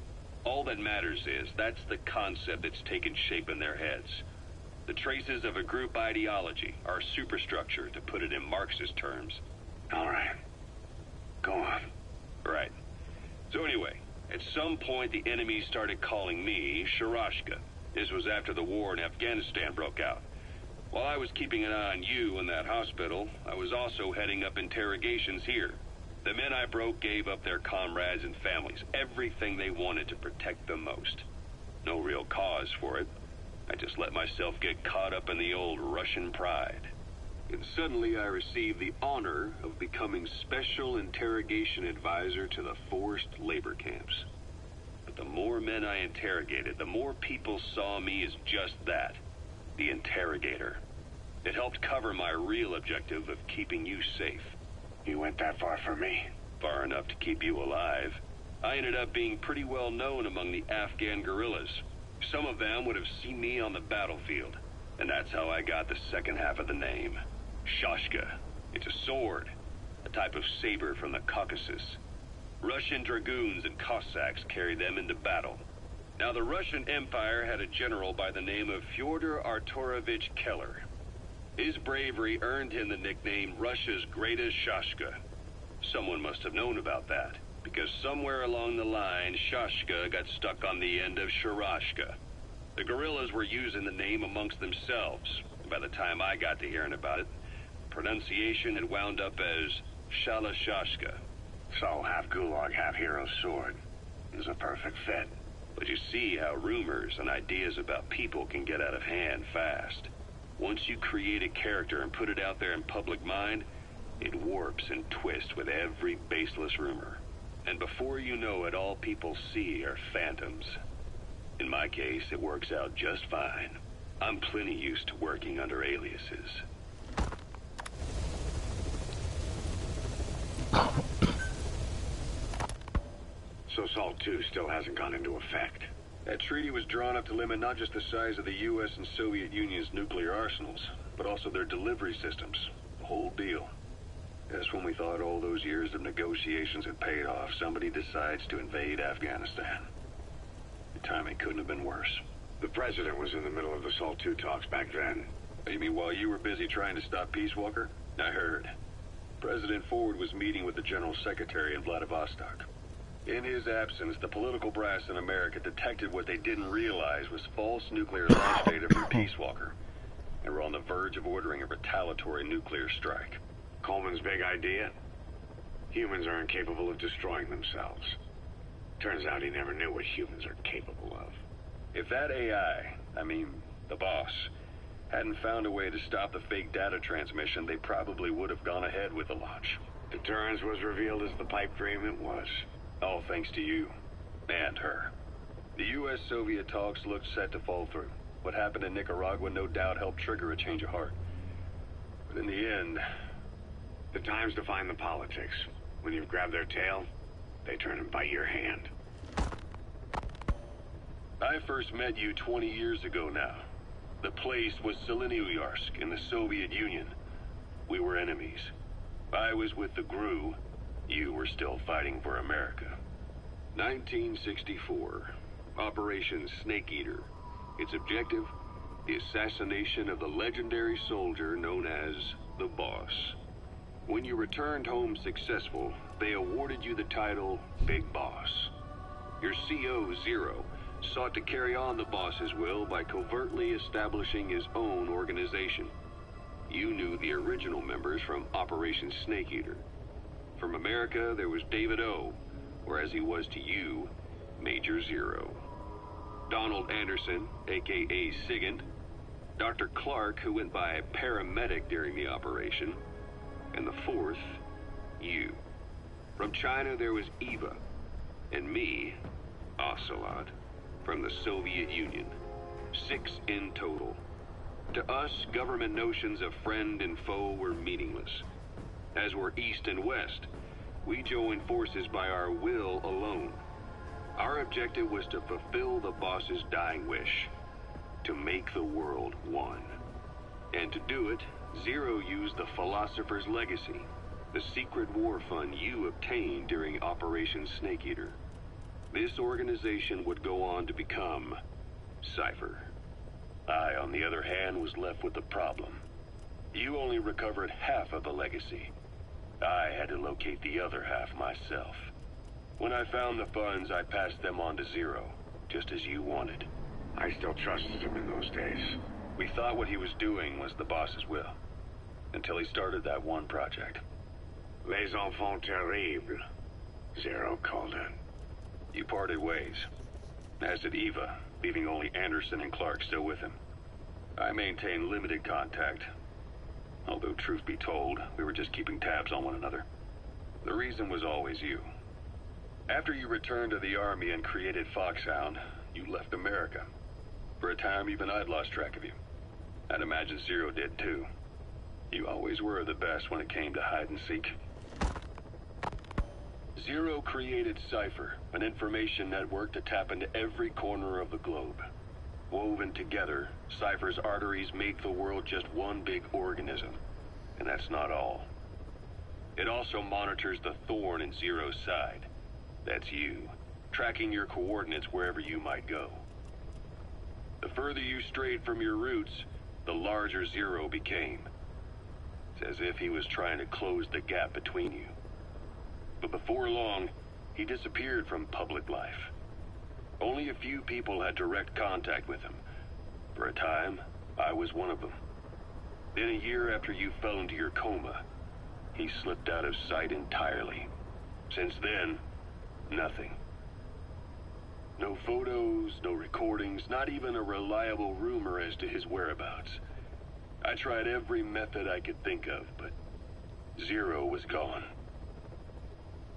All that matters is that's the concept that's taken shape in their heads. The traces of a group ideology, our superstructure, to put it in Marxist terms. All right. Go on. Right. So anyway, at some point the enemy started calling me Sharashka. This was after the war in Afghanistan broke out. While I was keeping an eye on you in that hospital, I was also heading up interrogations here. The men I broke gave up their comrades and families, everything they wanted to protect them most. No real cause for it. I just let myself get caught up in the old Russian pride. And suddenly I received the honor of becoming Special Interrogation Advisor to the forced labor camps. But the more men I interrogated, the more people saw me as just that, the interrogator. It helped cover my real objective of keeping you safe. You went that far for me? Far enough to keep you alive. I ended up being pretty well known among the Afghan guerrillas. Some of them would have seen me on the battlefield, and that's how I got the second half of the name. Shashka. It's a sword, a type of saber from the Caucasus. Russian dragoons and Cossacks carried them into battle. Now, the Russian Empire had a general by the name of Fyodor Arturovich Keller. His bravery earned him the nickname Russia's Greatest Shashka. Someone must have known about that, because somewhere along the line, Shashka got stuck on the end of Sharashka. The guerrillas were using the name amongst themselves, and by the time I got to hearing about it, pronunciation had wound up as Shalashashka. So, half Gulag, half Hero Sword. Is a perfect fit. But you see how rumors and ideas about people can get out of hand fast. Once you create a character and put it out there in public mind, it warps and twists with every baseless rumor. And before you know it, all people see are phantoms. In my case, it works out just fine. I'm plenty used to working under aliases. So SALT 2 still hasn't gone into effect. That treaty was drawn up to limit not just the size of the U.S. and Soviet Union's nuclear arsenals, but also their delivery systems. The whole deal. Just when we thought all those years of negotiations had paid off, somebody decides to invade Afghanistan. The timing couldn't have been worse. The president was in the middle of the SALT 2 talks back then. You mean while you were busy trying to stop Peace Walker? I heard. President Ford was meeting with the General Secretary in Vladivostok. In his absence, the political brass in America detected what they didn't realize was false nuclear launch data from Peace Walker. They were on the verge of ordering a retaliatory nuclear strike. Coleman's big idea? Humans are incapable of destroying themselves. Turns out he never knew what humans are capable of. If that AI, I mean, the boss, hadn't found a way to stop the fake data transmission, they probably would have gone ahead with the launch. Deterrence was revealed as the pipe dream it was. All thanks to you. And her. The U.S.-Soviet talks looked set to fall through. What happened in Nicaragua no doubt helped trigger a change of heart. But in the end... The time's to find the politics. When you've grabbed their tail, they turn and bite your hand. I first met you 20 years ago now. The place was Selenouyarsk in the Soviet Union. We were enemies. I was with the GRU. You were still fighting for America. 1964. Operation Snake Eater. Its objective? The assassination of the legendary soldier known as the Boss. When you returned home successful, they awarded you the title Big Boss. Your CO, Zero, sought to carry on the boss's will by covertly establishing his own organization. You knew the original members from Operation Snake Eater. From America, there was David O, or as he was to you, Major Zero. Donald Anderson, aka Sigint. Dr. Clark, who went by paramedic during the operation. And the fourth, you. From China, there was Eva. And me, Ocelot, from the Soviet Union. 6 in total. To us, government notions of friend and foe were meaningless. As were East and West, we joined forces by our will alone. Our objective was to fulfill the boss's dying wish, to make the world one. And to do it, Zero used the Philosopher's Legacy, the secret war fund you obtained during Operation Snake Eater. This organization would go on to become Cypher. I, on the other hand, was left with the problem. You only recovered half of the legacy. I had to locate the other half myself. When I found the funds, I passed them on to Zero, just as you wanted. I still trusted him in those days. We thought what he was doing was the boss's will, until he started that one project. Les enfants terribles, Zero called it. You parted ways, as did Eva, leaving only Anderson and Clark still with him. I maintained limited contact, although truth be told, we were just keeping tabs on one another. The reason was always you. After you returned to the Army and created Foxhound, you left America. For a time, even I'd lost track of you. I'd imagine Zero did too. You always were the best when it came to hide and seek. Zero created Cypher, an information network to tap into every corner of the globe. Woven together, Cypher's arteries make the world just one big organism. And that's not all. It also monitors the thorn in Zero's side. That's you, tracking your coordinates wherever you might go. The further you strayed from your roots, the larger Zero became. It's as if he was trying to close the gap between you. But before long, he disappeared from public life. Only a few people had direct contact with him. For a time, I was one of them. Then a year after you fell into your coma, he slipped out of sight entirely. Since then, nothing. No photos, no recordings, not even a reliable rumor as to his whereabouts. I tried every method I could think of, but Zero was gone.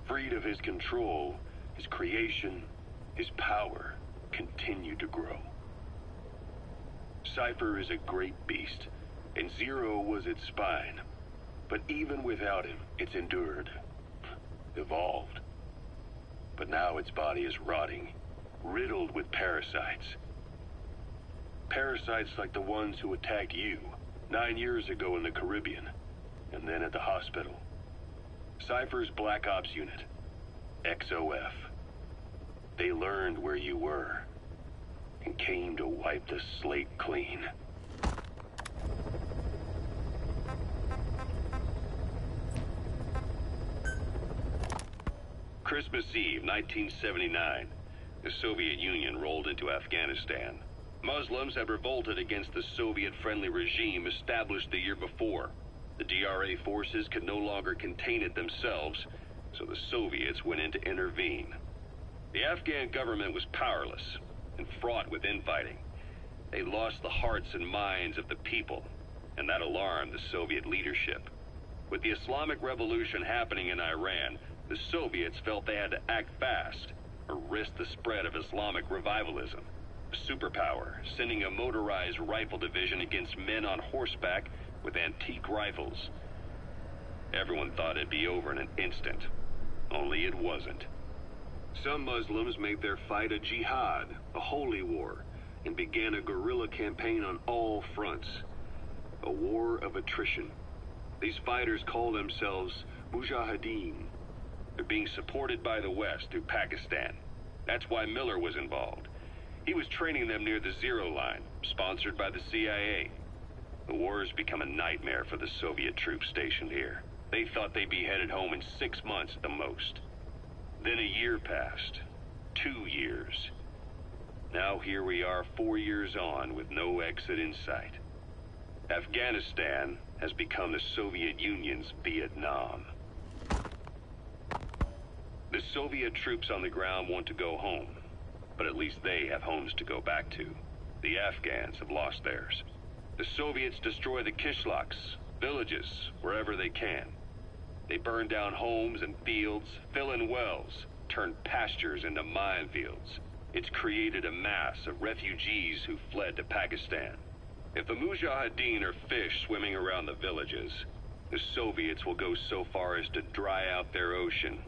Freed of his control, his creation, his power continued to grow. Cypher is a great beast, and Zero was its spine. But even without him, it's endured, evolved. But now its body is rotting, riddled with parasites. Parasites like the ones who attacked you 9 years ago in the Caribbean, and then at the hospital. Cypher's Black Ops Unit, XOF. They learned where you were, and came to wipe the slate clean. Christmas Eve, 1979, the Soviet Union rolled into Afghanistan. Muslims had revolted against the Soviet-friendly regime established the year before. The DRA forces could no longer contain it themselves, so the Soviets went in to intervene. The Afghan government was powerless and fraught with infighting. They lost the hearts and minds of the people, and that alarmed the Soviet leadership. With the Islamic Revolution happening in Iran, the Soviets felt they had to act fast or risk the spread of Islamic revivalism. A superpower, sending a motorized rifle division against men on horseback with antique rifles. Everyone thought it'd be over in an instant, only it wasn't. Some Muslims made their fight a jihad, a holy war, and began a guerrilla campaign on all fronts. A war of attrition. These fighters call themselves Mujahideen. They're being supported by the West through Pakistan. That's why Miller was involved. He was training them near the Zero Line, sponsored by the CIA. The war has become a nightmare for the Soviet troops stationed here. They thought they'd be headed home in 6 months at the most. Then a year passed. 2 years. Now here we are 4 years on with no exit in sight. Afghanistan has become the Soviet Union's Vietnam. The Soviet troops on the ground want to go home, but at least they have homes to go back to. The Afghans have lost theirs. The Soviets destroy the kishlaks, villages, wherever they can. They burn down homes and fields, fill in wells, turn pastures into minefields. It's created a mass of refugees who fled to Pakistan. If the Mujahideen are fish swimming around the villages, the Soviets will go so far as to dry out their ocean.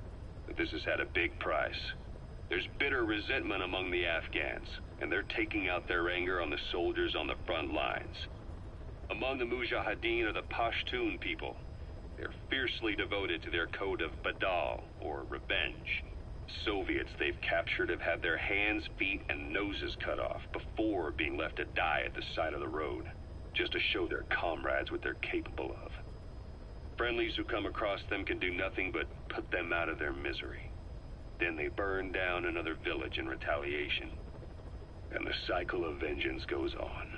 But this has had a big price. There's bitter resentment among the Afghans, and they're taking out their anger on the soldiers on the front lines. Among the Mujahideen are the Pashtun people. They're fiercely devoted to their code of Badal, or revenge. Soviets they've captured have had their hands, feet, and noses cut off before being left to die at the side of the road, just to show their comrades what they're capable of. Friendlies who come across them can do nothing but put them out of their misery. Then they burn down another village in retaliation. And the cycle of vengeance goes on.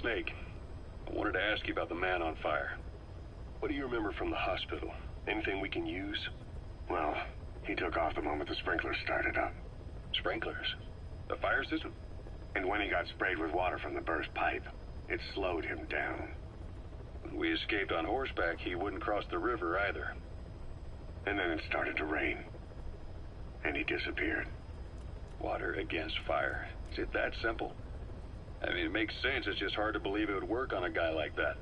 Snake, I wanted to ask you about the man on fire. What do you remember from the hospital? Anything we can use? Well, he took off the moment the sprinklers started up. Sprinklers? The fire system? And when he got sprayed with water from the burst pipe, it slowed him down. When we escaped on horseback, he wouldn't cross the river either. And then it started to rain. And he disappeared. Water against fire. Is it that simple? I mean, it makes sense. It's just hard to believe it would work on a guy like that.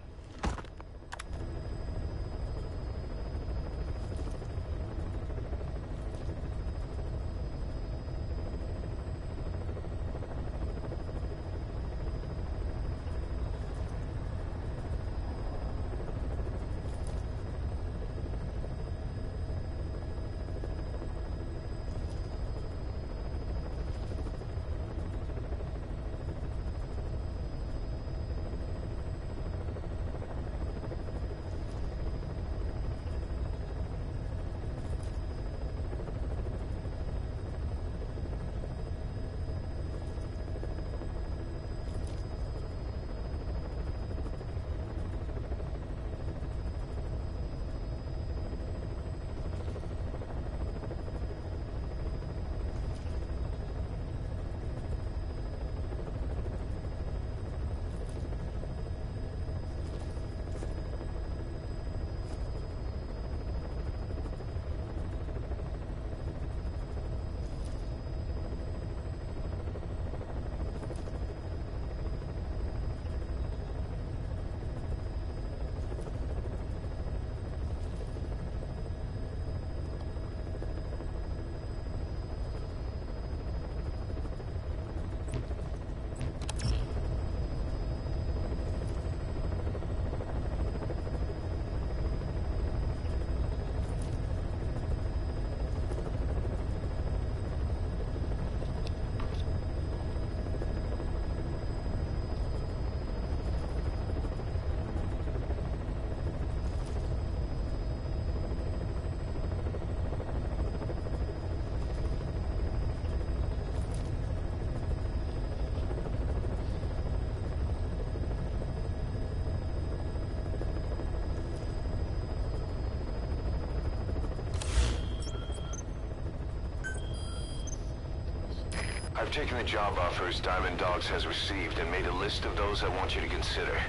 taken the job offers Diamond Dogs has received and made a list of those I want you to consider.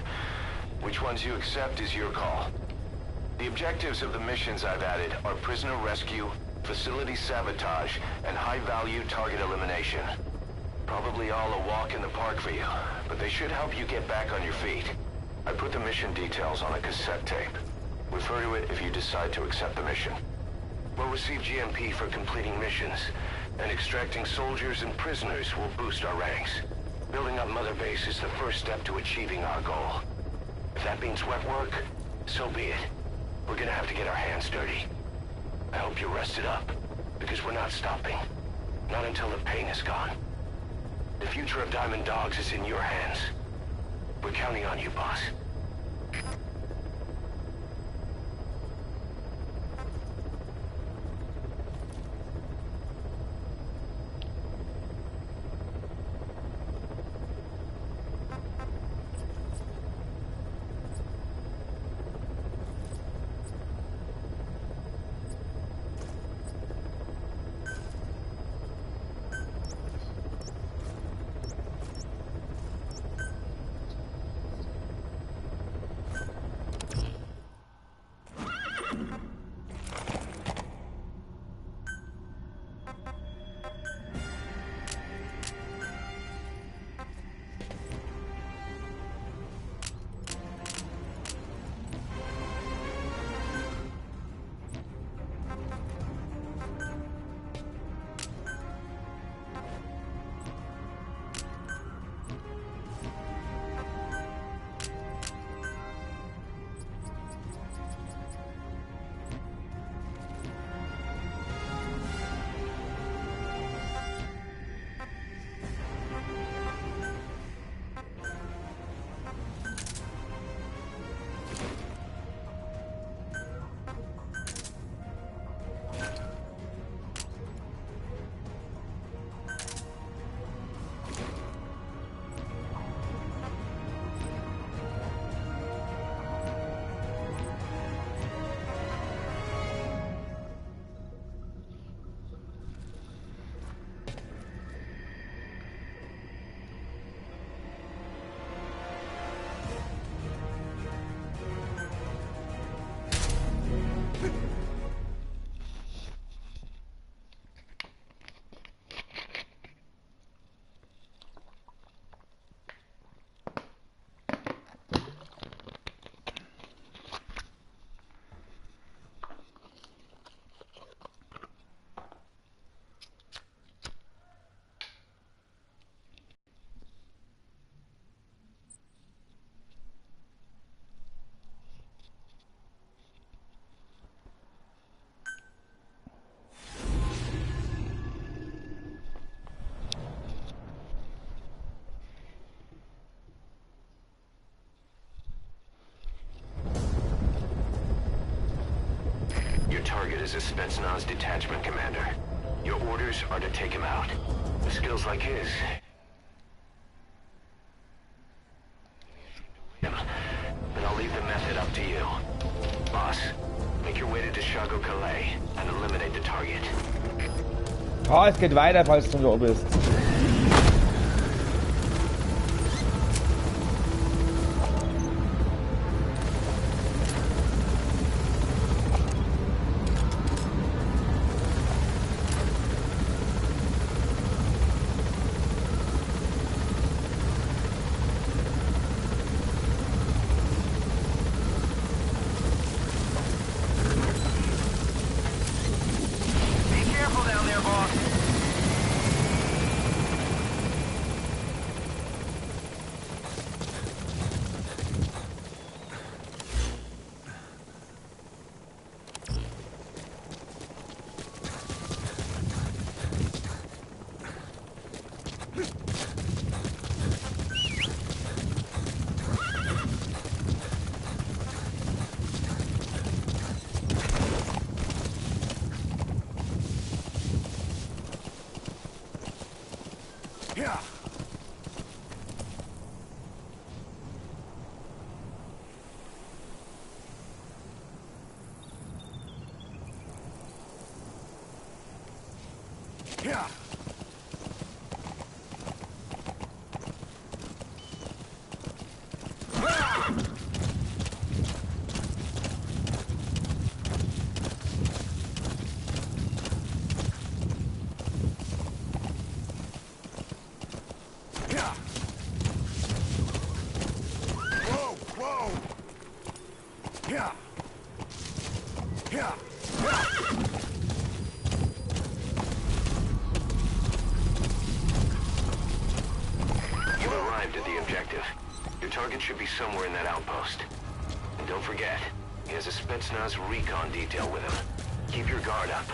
Which ones you accept is your call. The objectives of the missions I've added are prisoner rescue, facility sabotage, and high-value target elimination. Probably all a walk in the park for you, but they should help you get back on your feet. I put the mission details on a cassette tape. Refer to it if you decide to accept the mission. We'll receive GMP for completing missions, and extracting soldiers and prisoners will boost our ranks. Building up Mother Base is the first step to achieving our goal. If that means wet work, so be it. We're gonna have to get our hands dirty. I hope you're rested up, because we're not stopping. Not until the pain is gone. The future of Diamond Dogs is in your hands. We're counting on you, boss. Target is a Spetsnaz detachment commander. Your orders are to take him out. With skills like his, then I'll leave the method up to you. Boss, make your way to Deshago Calais and eliminate the target. Oh, es geht weiter, falls du da bist. You've arrived at the objective. Your target should be somewhere in that outpost. And don't forget, he has a Spetsnaz recon detail with him. Keep your guard up.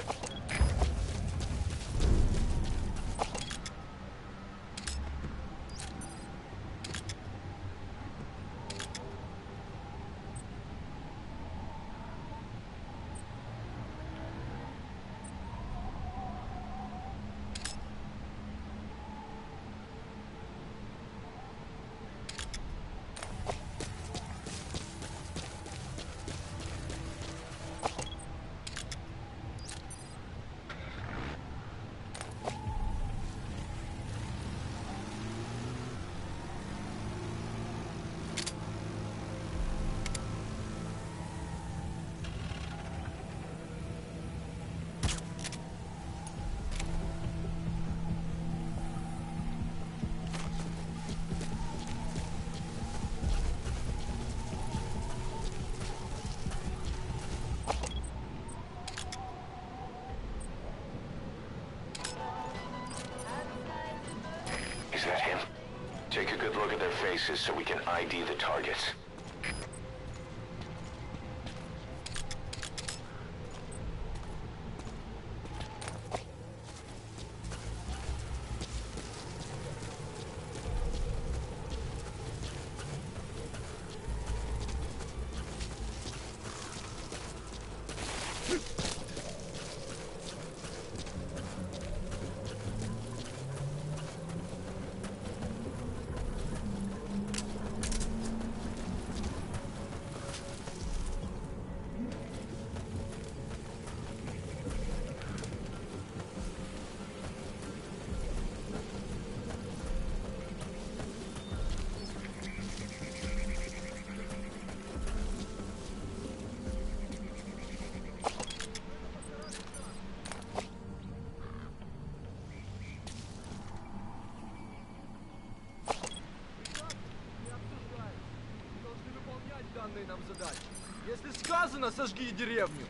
Is that him? Take a good look at their faces so we can ID the targets. Нам задачи. Если сказано, сожги деревню.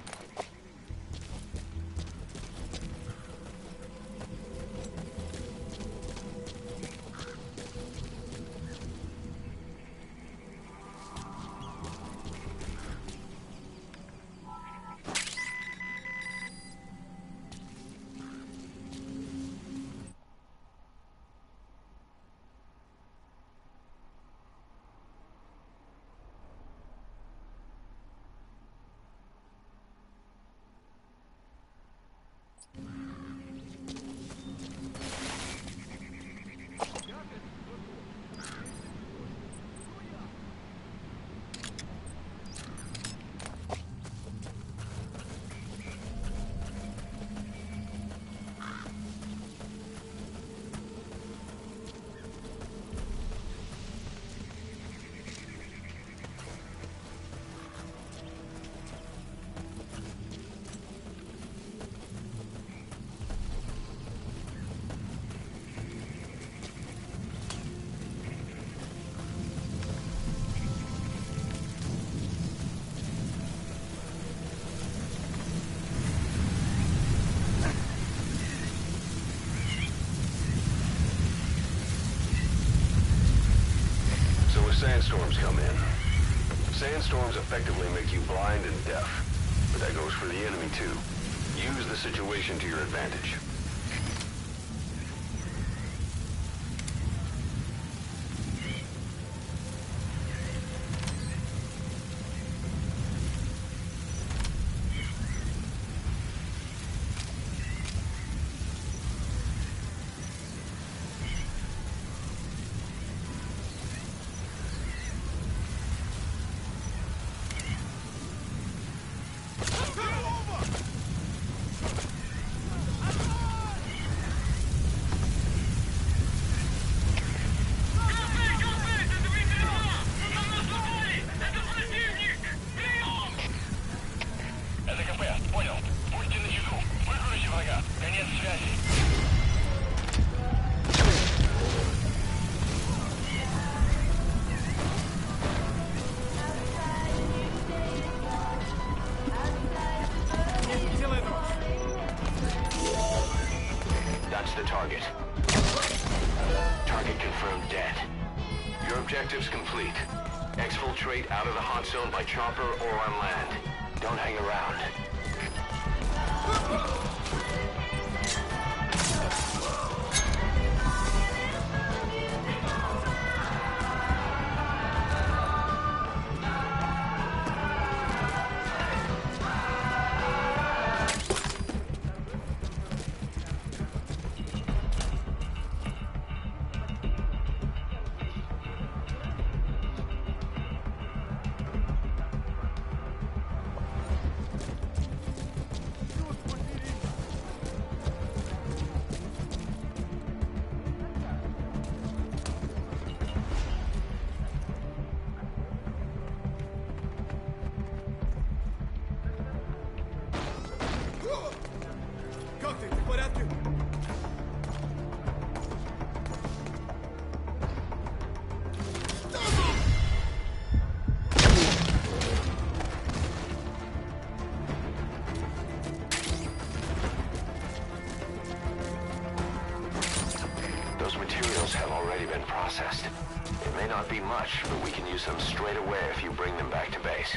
Sandstorms come in. Sandstorms effectively make you blind and deaf, but that goes for the enemy too. Use the situation to your advantage. objectives complete. Exfiltrate out of the hot zone by chopper or on land. Don't hang around. Those materials have already been processed. It may not be much, but we can use them straight away if you bring them back to base.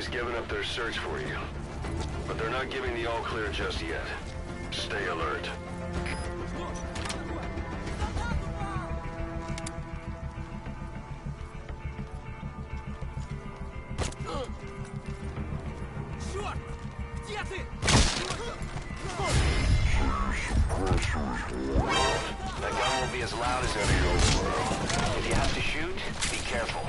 Given up their search for you, but they're not giving the all clear just yet. Stay alert. That gun won't be as loud as any old world. If you have to shoot, be careful.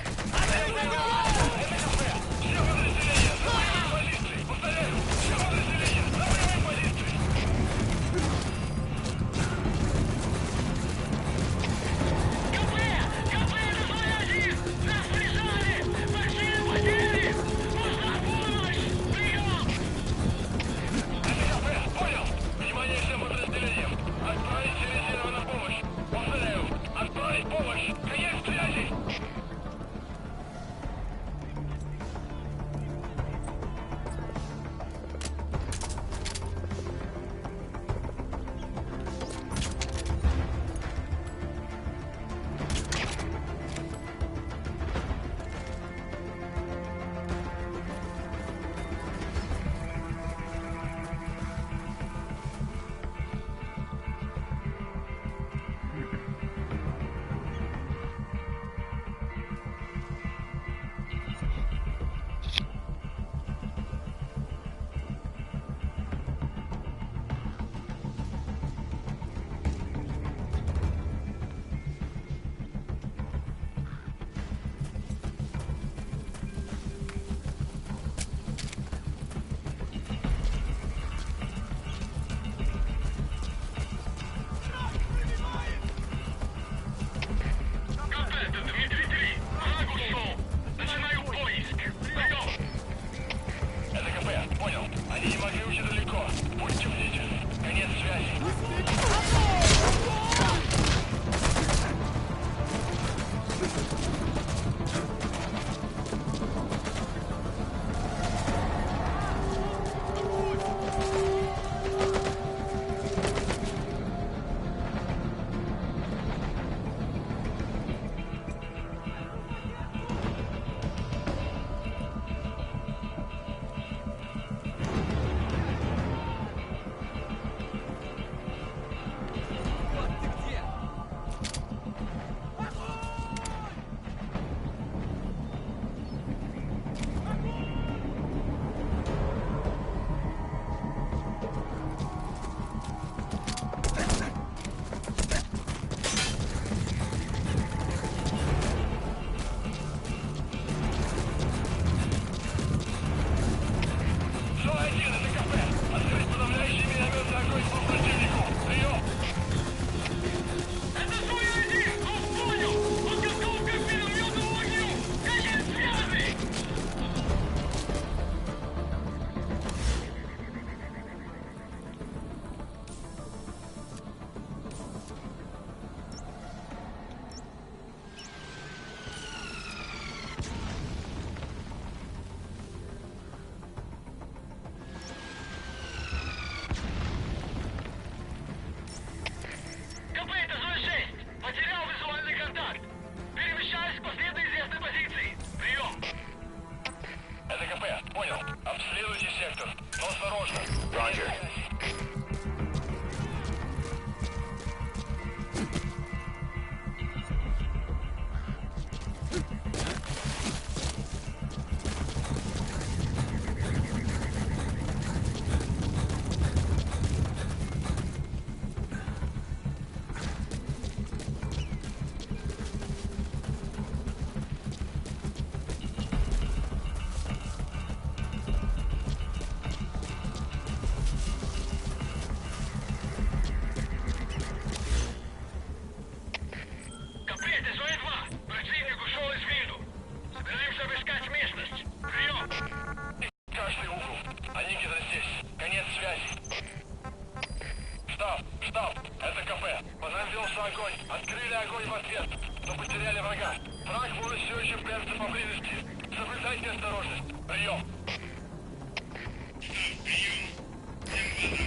огонь! Открыли огонь в ответ, но потеряли врага. Враг может все еще прятаться поблизости. Соблюдайте осторожность. Прием.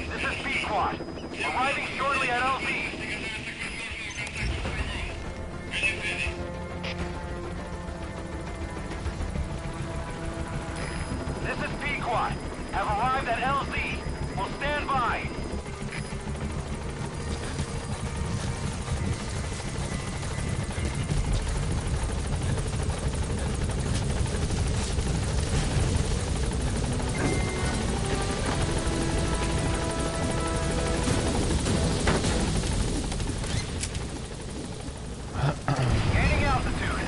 This is B-Squad. Arriving shortly at LZ. This is P-Quad. Have arrived at LZ. Will stand by. Gaining altitude.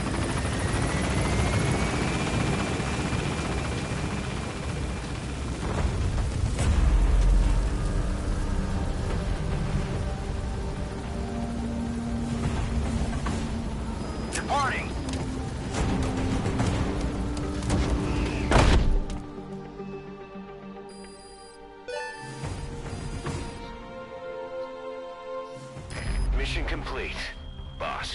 Departing. Mission complete, boss.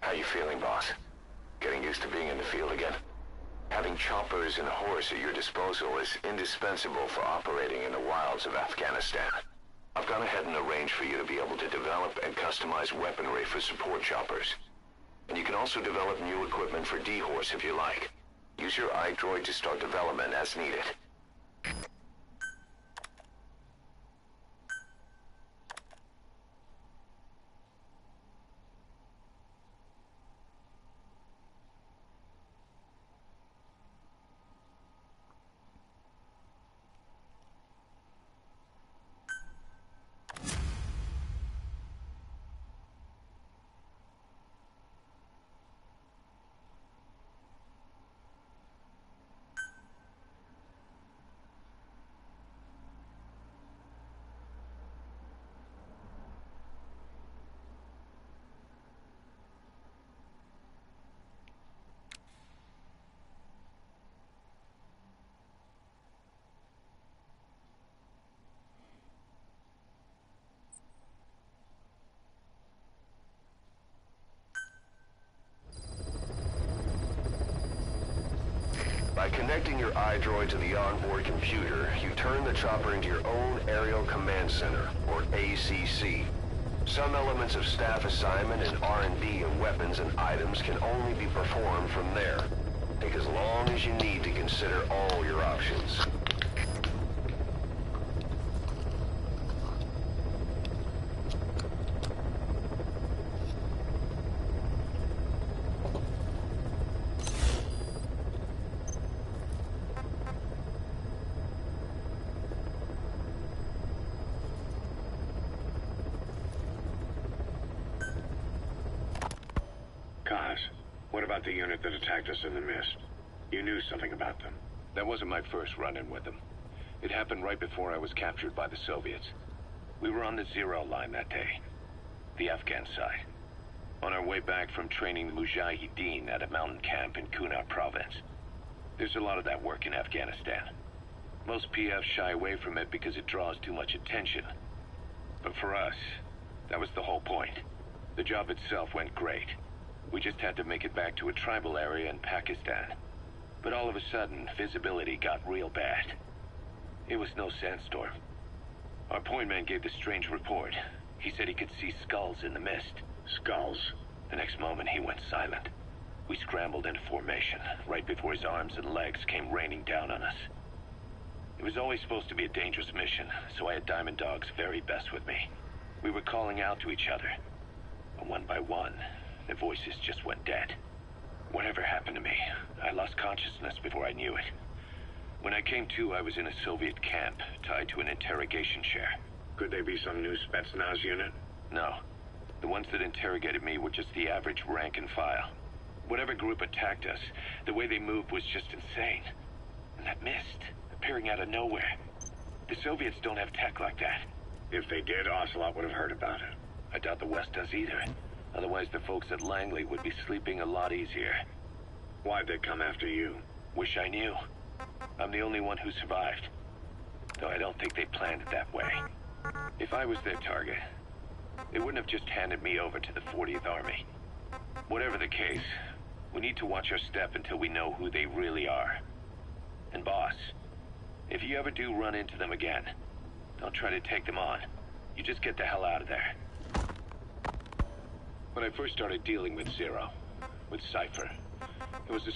How you feeling, boss? Getting used to being in the field again? Having choppers and horse at your disposal is indispensable for operating in the wilds of Afghanistan. I've gone ahead and arranged for you to be able to develop and customize weaponry for support choppers. And you can also develop new equipment for D-Horse if you like. Use your iDroid to start development as needed. By connecting your iDroid to the onboard computer, you turn the chopper into your own Aerial Command Center, or ACC. Some elements of staff assignment and R&D of weapons and items can only be performed from there. Take as long as you need to consider all your options. What about the unit that attacked us in the mist? You knew something about them. That wasn't my first run-in with them. It happened right before I was captured by the Soviets. We were on the zero line that day, the Afghan side, on our way back from training the Mujahideen at a mountain camp in Kunar province. There's a lot of that work in Afghanistan. Most PFs shy away from it because it draws too much attention. But for us, that was the whole point. The job itself went great. We just had to make it back to a tribal area in Pakistan. But all of a sudden, visibility got real bad. It was no sandstorm. Our point man gave this strange report. He said he could see skulls in the mist. Skulls? The next moment, he went silent. We scrambled into formation, right before his arms and legs came raining down on us. It was always supposed to be a dangerous mission, so I had Diamond Dog's very best with me. We were calling out to each other. But one by one, the voices just went dead. Whatever happened to me, I lost consciousness before I knew it. When I came to, I was in a Soviet camp, tied to an interrogation chair. Could they be some new Spetsnaz unit? No. The ones that interrogated me were just the average rank and file. Whatever group attacked us, the way they moved was just insane. And that mist, appearing out of nowhere. The Soviets don't have tech like that. If they did, Ocelot would have heard about it. I doubt the West does either. Otherwise, the folks at Langley would be sleeping a lot easier. Why'd they come after you? Wish I knew. I'm the only one who survived. Though I don't think they planned it that way. If I was their target, they wouldn't have just handed me over to the 40th Army. Whatever the case, we need to watch our step until we know who they really are. And boss, if you ever do run into them again, don't try to take them on. You just get the hell out of there. When I first started dealing with Zero, with Cypher, it was a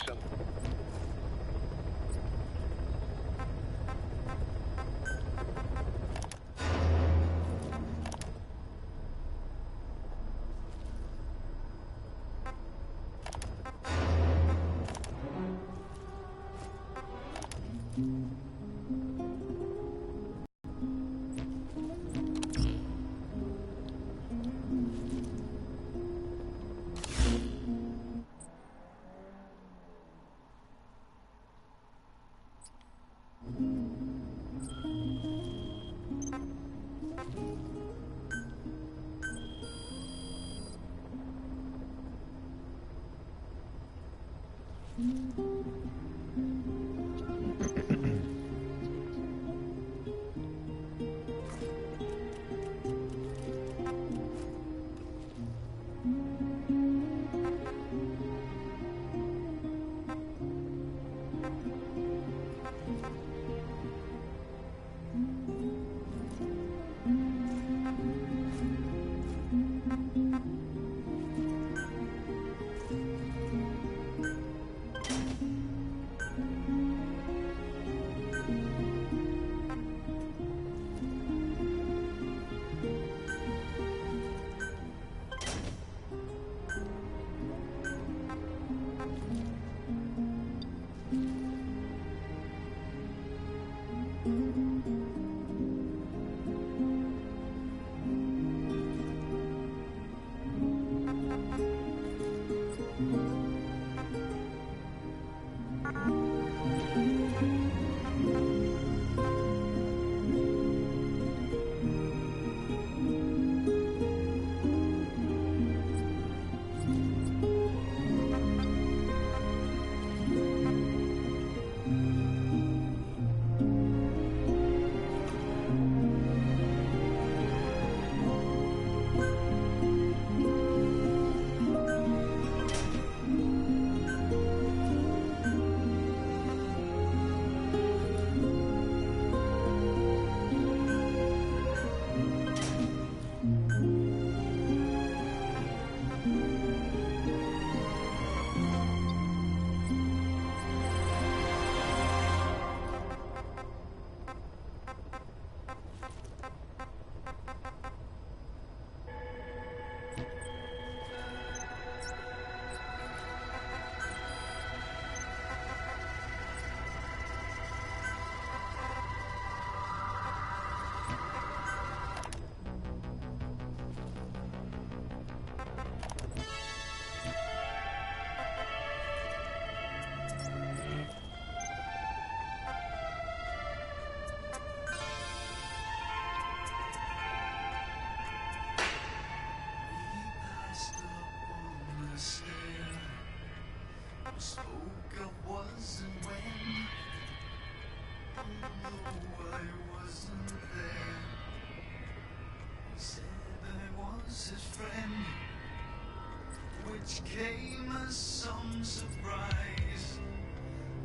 which came as some surprise.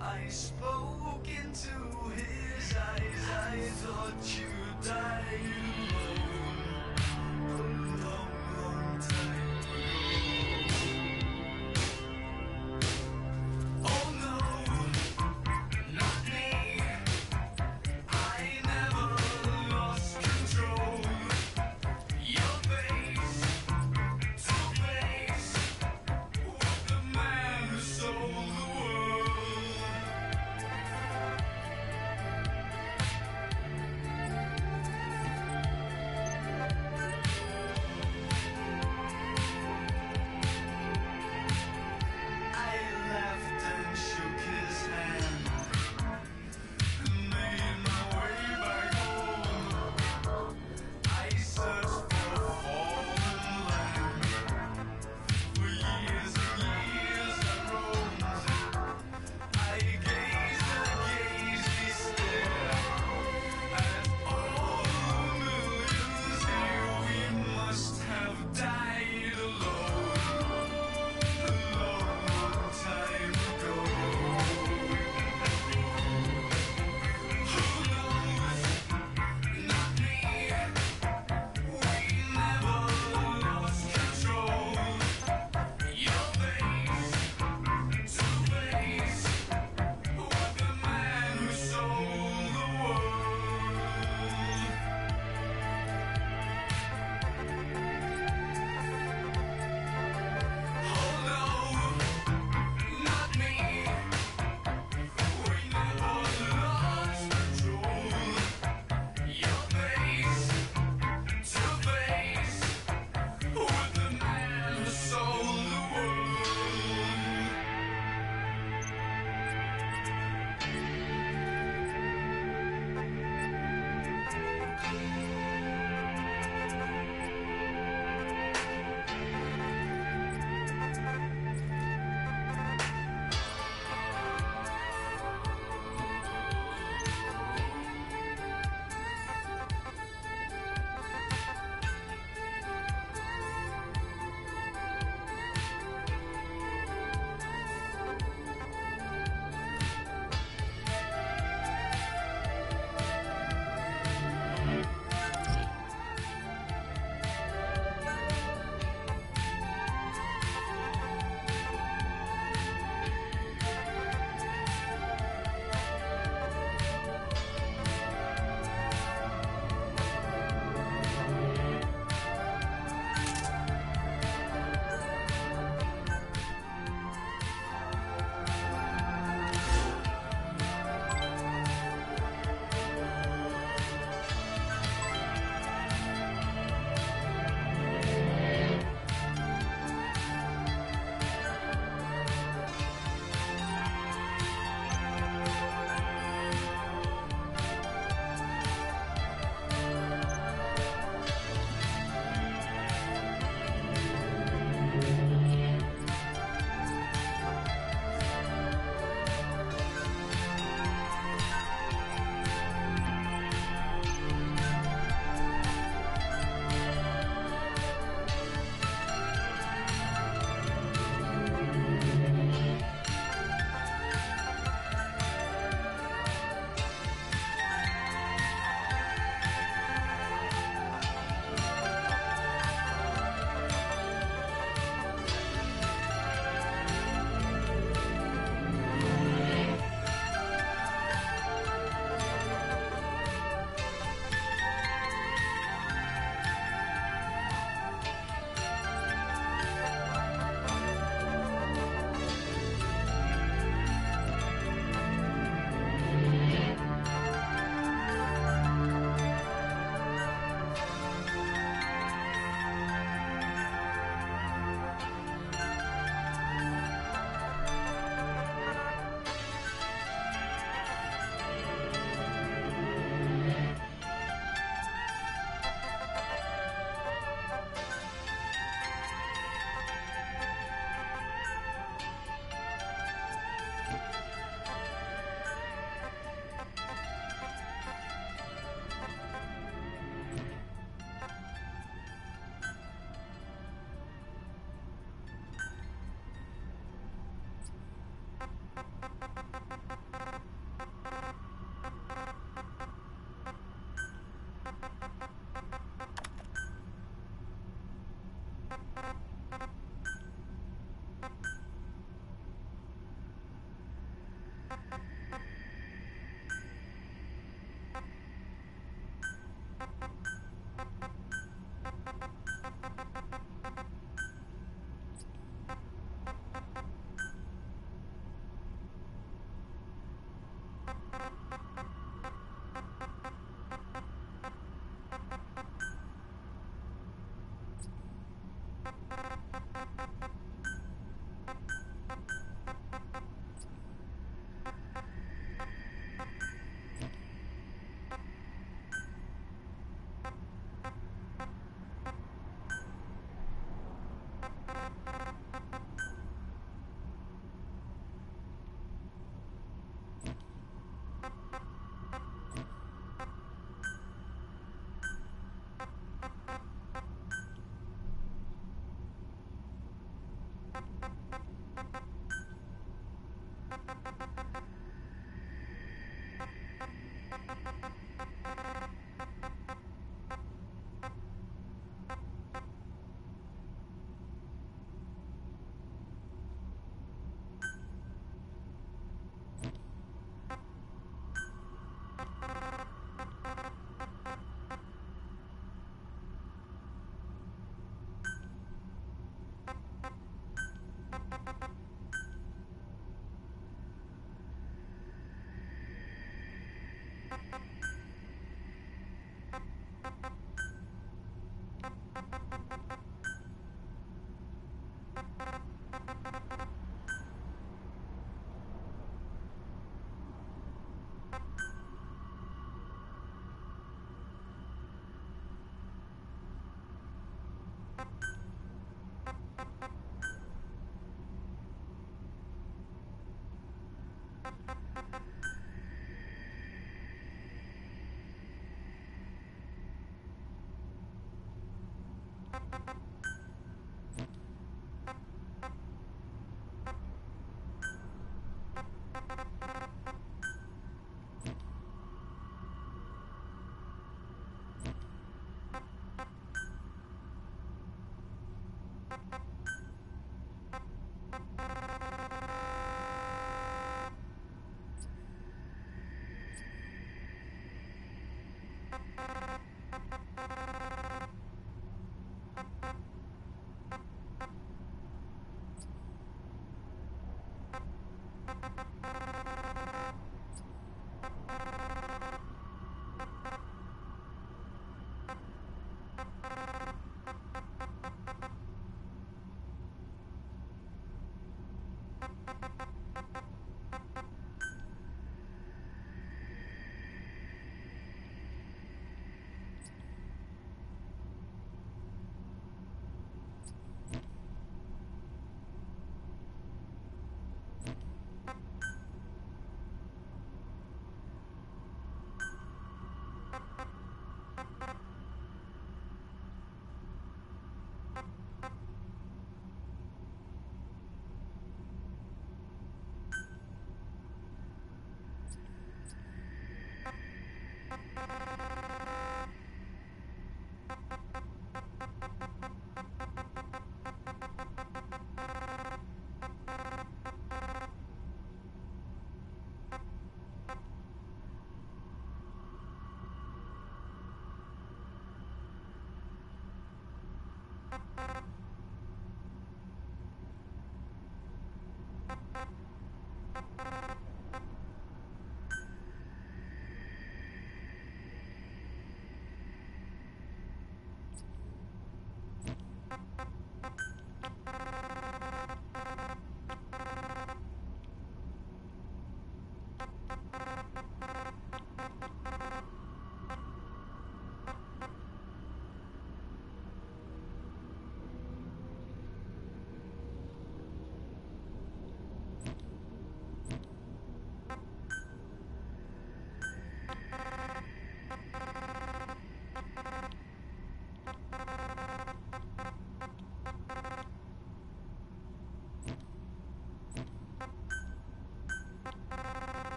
I spoke into his eyes. I thought you died alone a long, long time ago. Oh no, not me. I never lost control. Your face to face with the man who sold the world.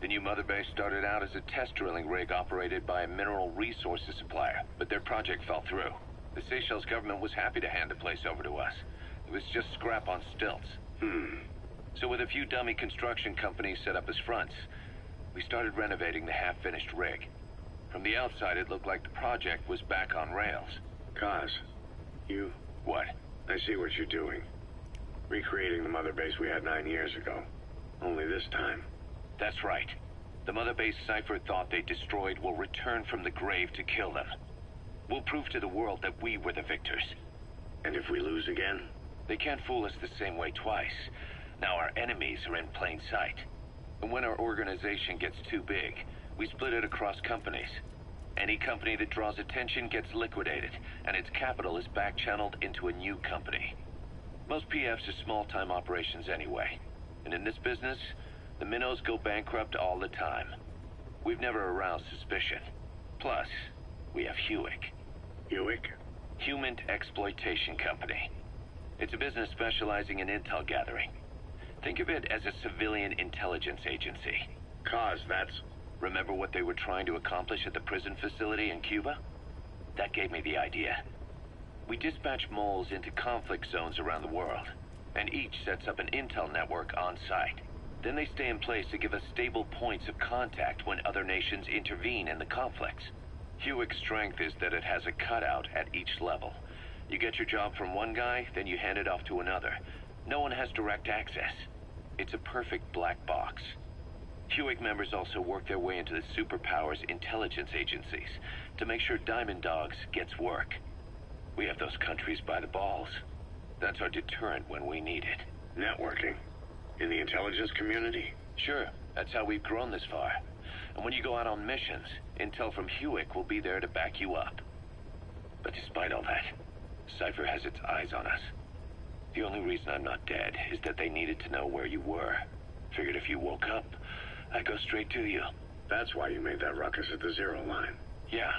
new mother base started out as a test drilling rig operated by a mineral resources supplier, but their project fell through. The Seychelles government was happy to hand the place over to us. It was just scrap on stilts. So with a few dummy construction companies set up as fronts, we started renovating the half-finished rig. From the outside, it looked like the project was back on rails. Kaz, you... What? I see what you're doing. Recreating the mother base we had 9 years ago. Only this time. That's right. The mother base Cypher thought they destroyed will return from the grave to kill them. We'll prove to the world that we were the victors. And if we lose again? They can't fool us the same way twice. Now our enemies are in plain sight. And when our organization gets too big, we split it across companies. Any company that draws attention gets liquidated, and its capital is back-channeled into a new company. Most PFs are small-time operations anyway. And in this business, the minnows go bankrupt all the time. We've never aroused suspicion. Plus, we have Hewick. Hewick? Human Exploitation Company. It's a business specializing in intel gathering. Think of it as a civilian intelligence agency. Kaz, that's... Remember what they were trying to accomplish at the prison facility in Cuba? That gave me the idea. We dispatch moles into conflict zones around the world, and each sets up an intel network on site. Then they stay in place to give us stable points of contact when other nations intervene in the conflicts. Hewick's strength is that it has a cutout at each level. You get your job from one guy, then you hand it off to another. No one has direct access. It's a perfect black box. Hewick members also work their way into the superpowers intelligence agencies to make sure Diamond Dogs gets work. We have those countries by the balls. That's our deterrent when we need it. Networking? In the intelligence community? Sure, that's how we've grown this far. And when you go out on missions, intel from Hewick will be there to back you up. But despite all that, Cypher has its eyes on us. The only reason I'm not dead is that they needed to know where you were. Figured if you woke up, I'd go straight to you. That's why you made that ruckus at the Zero line. Yeah,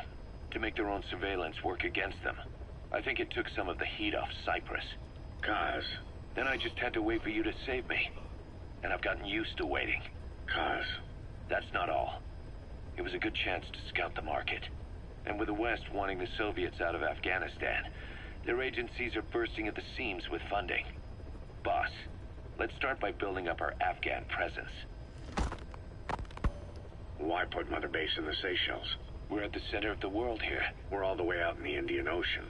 to make their own surveillance work against them. I think it took some of the heat off Cyprus. Kaz. Then I just had to wait for you to save me. And I've gotten used to waiting. Kaz. That's not all. It was a good chance to scout the market. And with the West wanting the Soviets out of Afghanistan, their agencies are bursting at the seams with funding. Boss, let's start by building up our Afghan presence. Why put Mother Base in the Seychelles? We're at the center of the world here. We're all the way out in the Indian Ocean.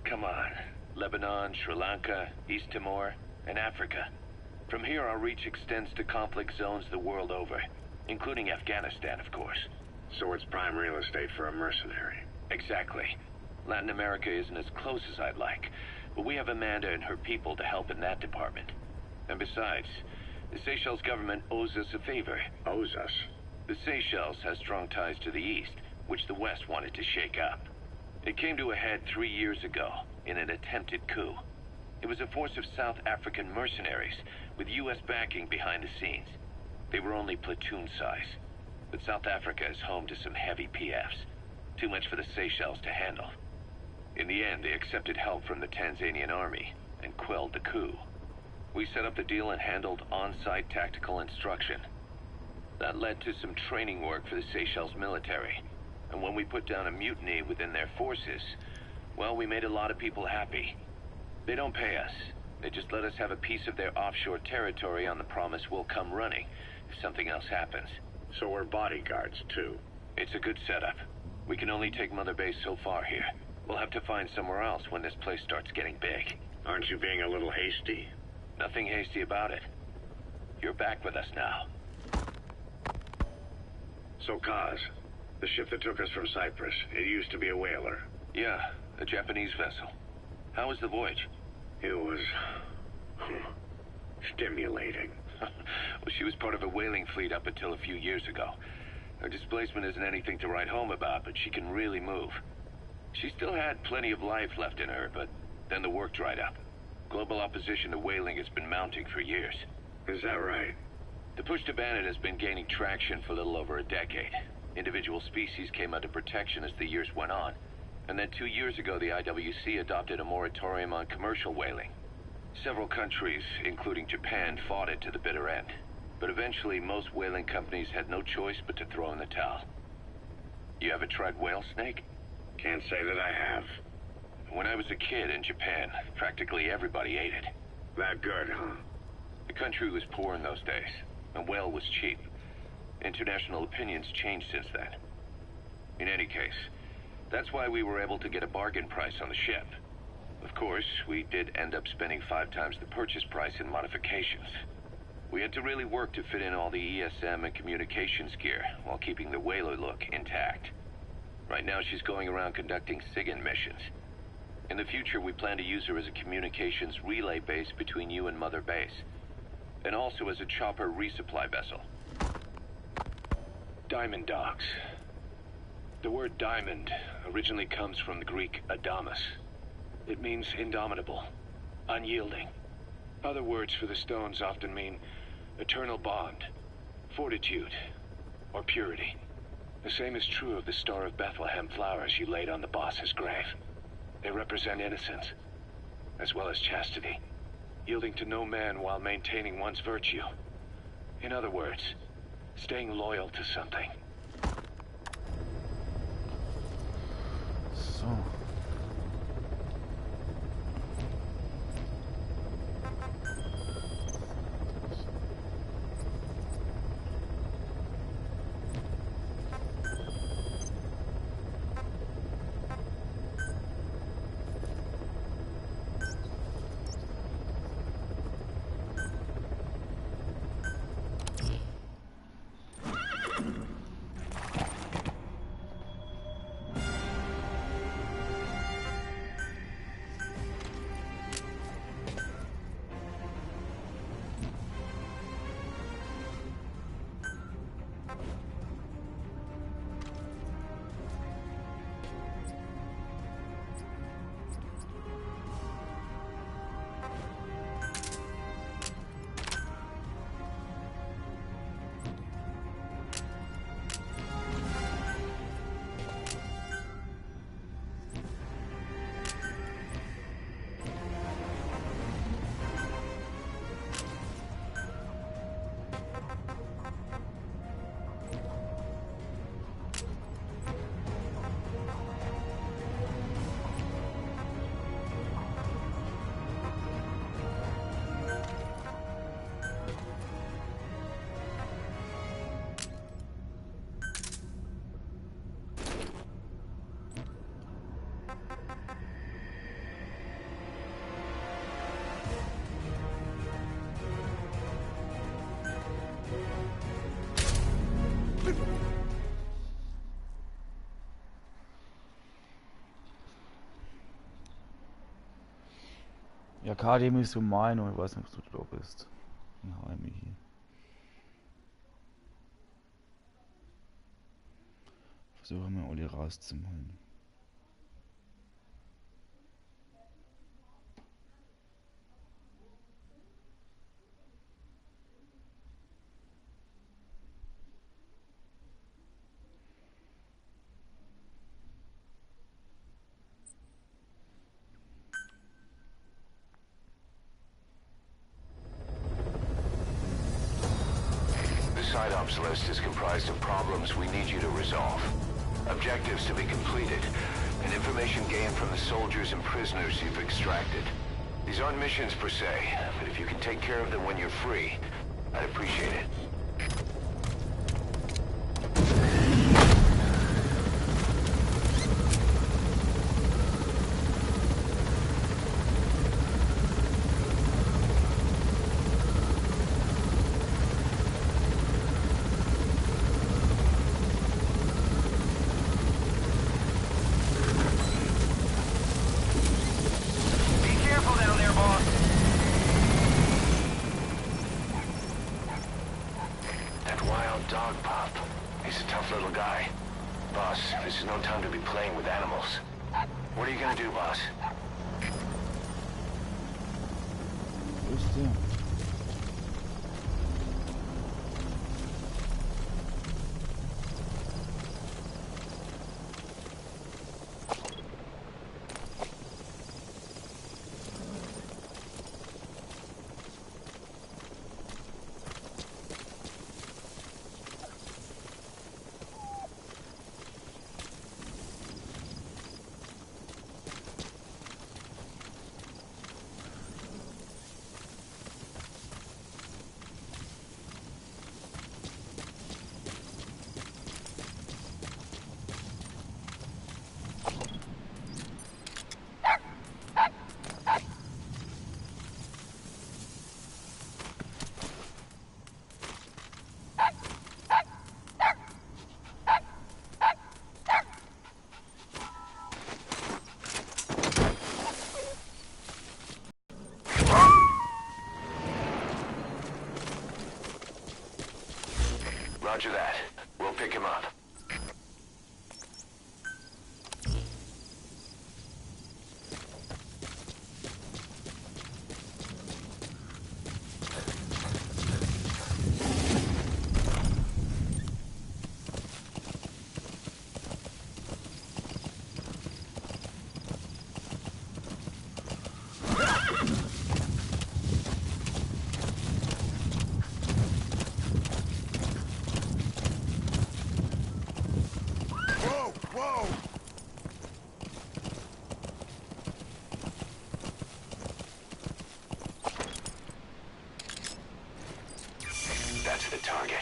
Come on. Lebanon, Sri Lanka, East Timor, and Africa. From here, our reach extends to conflict zones the world over, including Afghanistan, of course. So it's prime real estate for a mercenary. Exactly. Latin America isn't as close as I'd like, but we have Amanda and her people to help in that department. And besides, the Seychelles government owes us a favor. Owes us? The Seychelles has strong ties to the east, which the West wanted to shake up. It came to a head 3 years ago in an attempted coup. It was a force of South African mercenaries with U.S. backing behind the scenes. They were only platoon size, but South Africa is home to some heavy PFs. Too much for the Seychelles to handle. In the end, they accepted help from the Tanzanian army and quelled the coup. We set up the deal and handled on-site tactical instruction. That led to some training work for the Seychelles military. And when we put down a mutiny within their forces, well, we made a lot of people happy. They don't pay us. They just let us have a piece of their offshore territory on the promise we'll come running if something else happens. So we're bodyguards, too. It's a good setup. We can only take Mother Base so far here. We'll have to find somewhere else when this place starts getting big. Aren't you being a little hasty? Nothing hasty about it. You're back with us now. So, Kaz, the ship that took us from Cyprus, it used to be a whaler. Yeah, a Japanese vessel. How was the voyage? It was... stimulating. Well, she was part of a whaling fleet up until a few years ago. Her displacement isn't anything to write home about, but she can really move. She still had plenty of life left in her, but then the work dried up. Global opposition to whaling has been mounting for years. Is that right? The push to ban it has been gaining traction for a little over a decade. Individual species came under protection as the years went on. And then 2 years ago, the IWC adopted a moratorium on commercial whaling. Several countries, including Japan, fought it to the bitter end. But eventually, most whaling companies had no choice but to throw in the towel. You ever tried whale snake? Can't say that I have. When I was a kid in Japan, practically everybody ate it. That good, huh? The country was poor in those days, and whale was cheap. International opinions changed since then. In any case, that's why we were able to get a bargain price on the ship. Of course, we did end up spending 5 times the purchase price in modifications. We had to really work to fit in all the ESM and communications gear while keeping the whaler look intact. Right now she's going around conducting SIGINT missions. In the future, we plan to use her as a communications relay base between you and Mother Base, and also as a chopper resupply vessel. Diamond dogs. The word diamond originally comes from the Greek adamas. It means indomitable, unyielding. Other words for the stones often mean eternal bond, fortitude, or purity. The same is true of the Star of Bethlehem flowers you laid on the boss's grave. They represent innocence, as well as chastity, yielding to no man while maintaining one's virtue. In other words, staying loyal to something. So. Ja, KDM ist so meine, ich weiß nicht, ob du da bist. Ja, hier. Versuche mal Olli rauszuholen. Side ops list is comprised of problems we need you to resolve, objectives to be completed, and information gained from the soldiers and prisoners you've extracted. These aren't missions per se, but if you can take care of them when you're free, I'd appreciate it. Roger that. We'll pick him up. That's the target.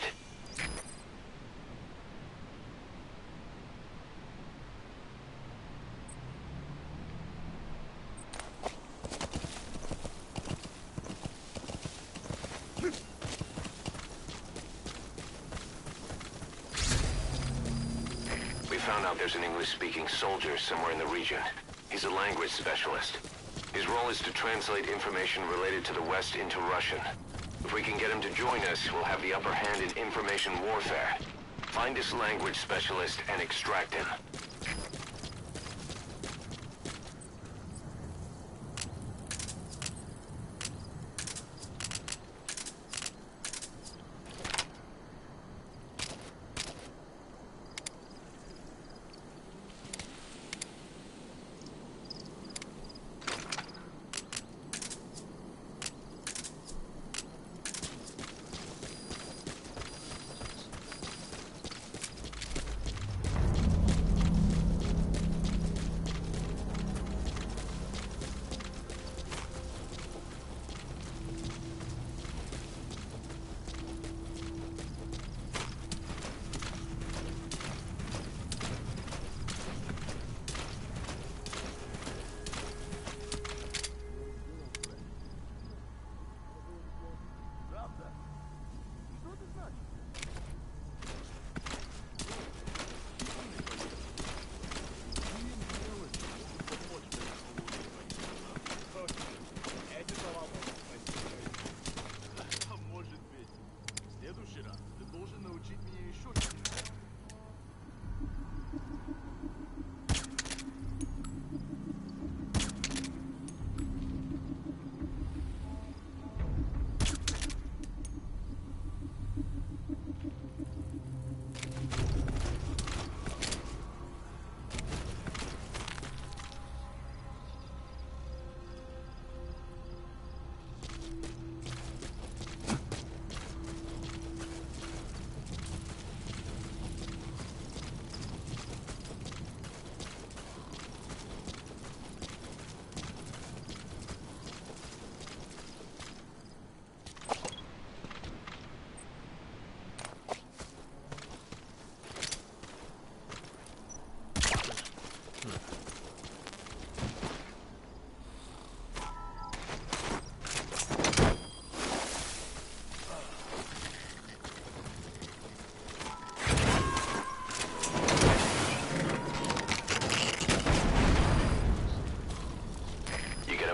We found out there's an English-speaking soldier somewhere in the region. He's a language specialist. His role is to translate information related to the West into Russian. If we can get him to join us, we'll have the upper hand in information warfare. Find this language specialist and extract him.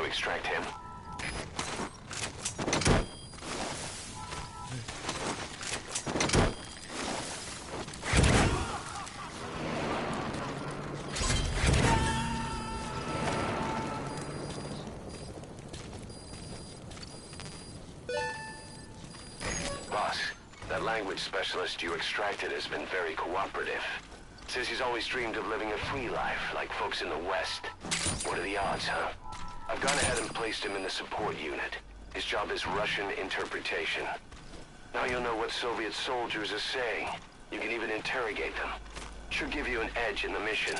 Extract him. Boss, that language specialist you extracted has been very cooperative. Says he's always dreamed of living a free life, like folks in the West. What are the odds, huh? I've gone ahead and placed him in the support unit. His job is Russian interpretation. Now you'll know what Soviet soldiers are saying. You can even interrogate them. Should give you an edge in the mission.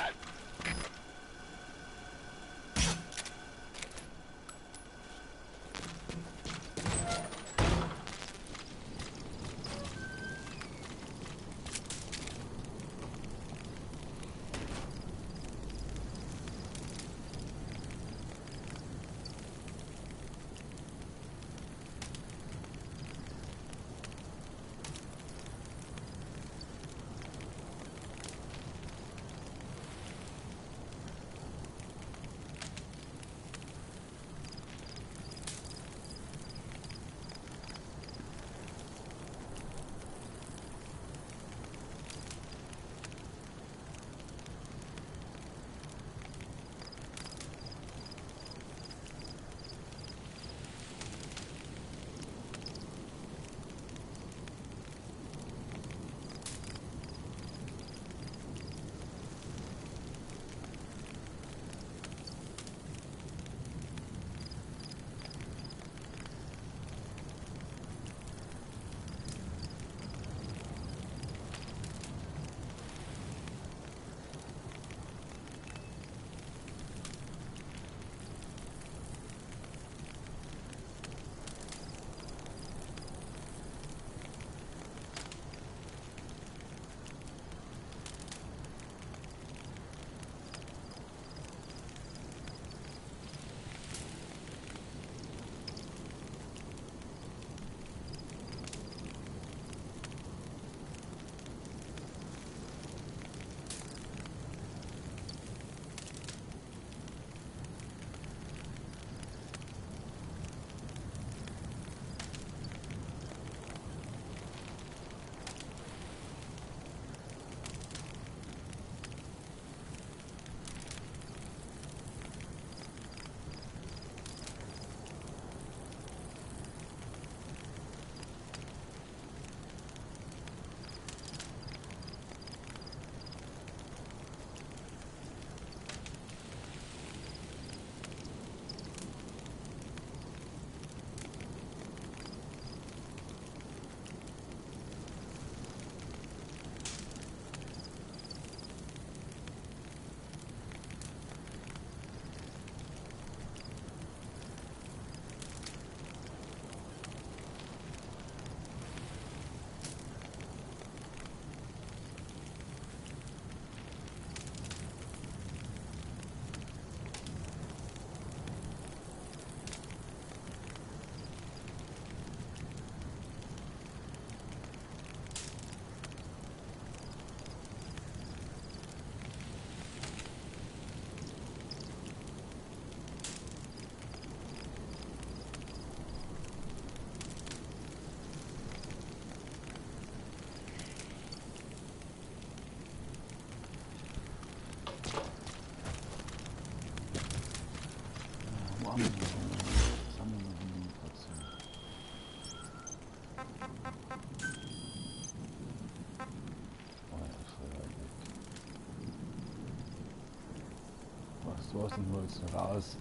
So aus dem Holz raus.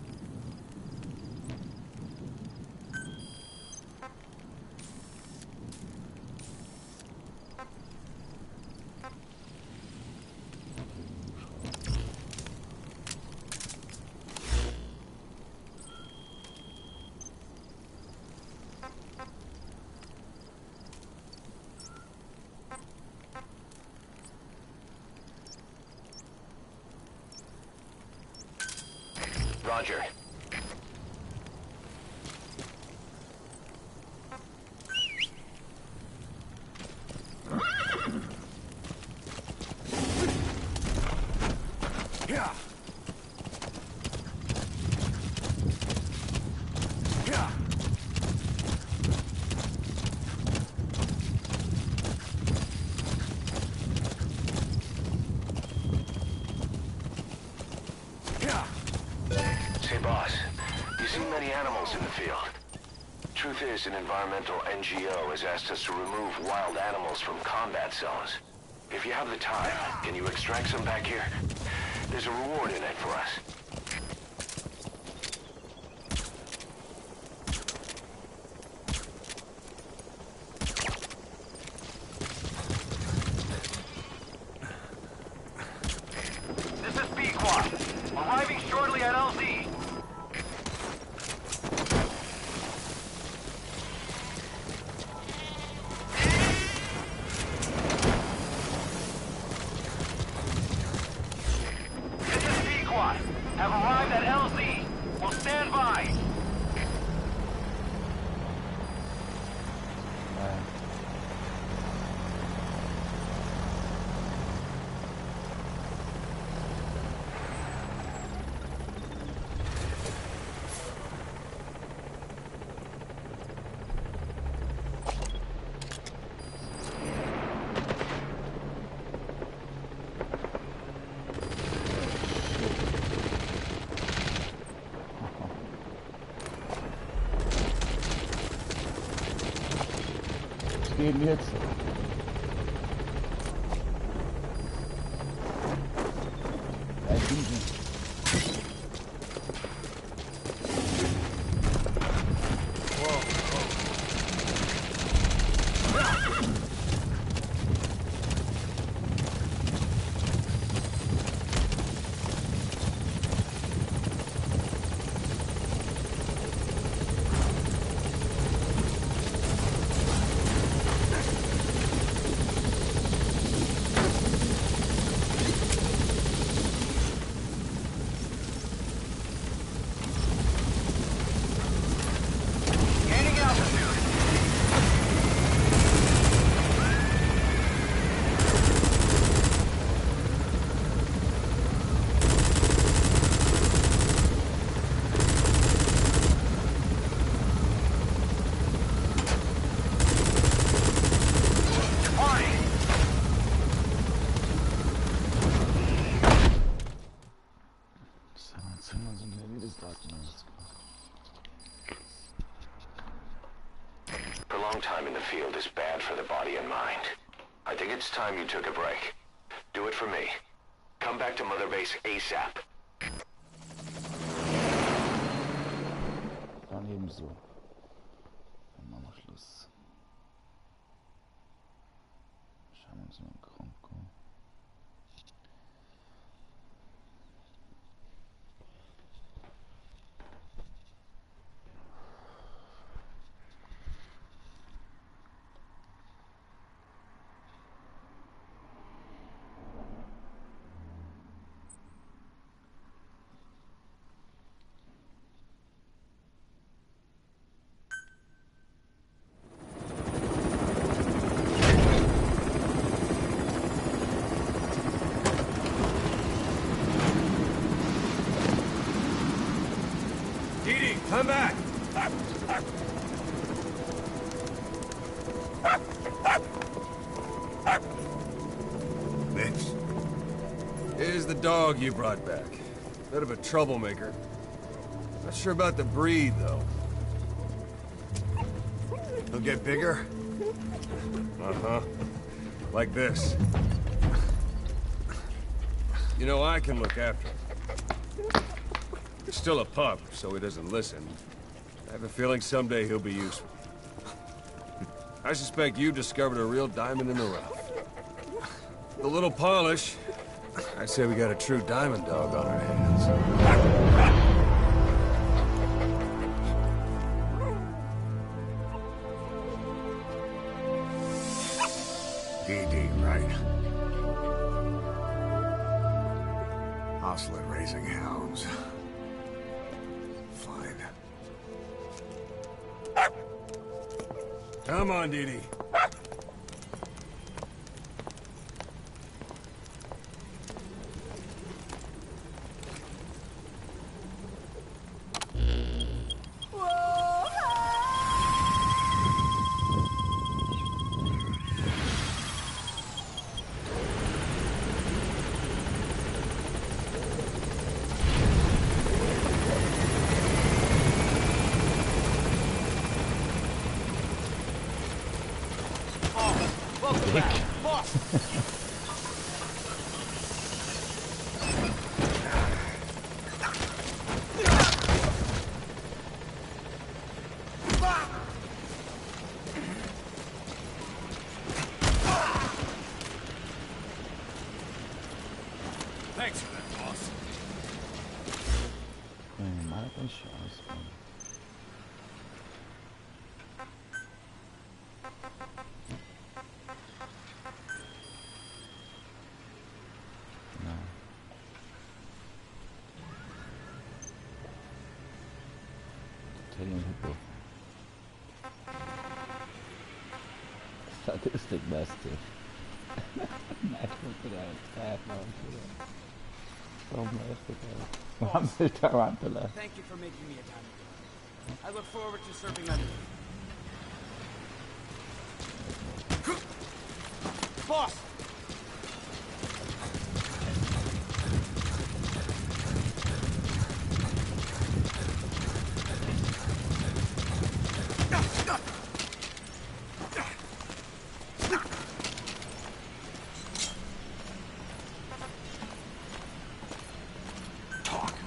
Roger. Yeah. Yeah. Yeah. Say, boss, you see many animals in the field. Truth is, an environmental NGO has asked us to remove wild animals from combat zones. If you have the time, can you extract some back here? There's a reward in it for us. This is B-Quad. Arriving shortly at LZ. This is B-Quad. Have arrived at LZ. Will stand by. Was geht denn jetzt? Ja, ich bin schon. Gaining altitude. Departing. Zimmer sind ja jedes Datum. Prolonged time in the field is bad for the body and mind. I think it's time you took a break. Do it for me. Come back to Mother Base ASAP. Dann ebenso. Dann machen wir Schluss. Schauen wir uns mal an Kronko. Edie, come back! Mitch, Here's the dog you brought back. Bit of a troublemaker. Not sure about the breed, though. he'll get bigger? Uh-huh. Like this. You know, I can look after him. He's still a pup, so he doesn't listen. I have a feeling someday he'll be useful. I suspect you discovered a real diamond in the rough. The little polish, I say we got a true diamond dog on our hands. DD, right? Hostile raising hounds. Fine. Come on, Dee Dee. Thanks for that, boss. Mal eine Chance. No. Italian Hippo. Statistic Master. National Staff Mountain. Tarantula. Thank you for making me a diamond. I look forward to serving under you. Boss!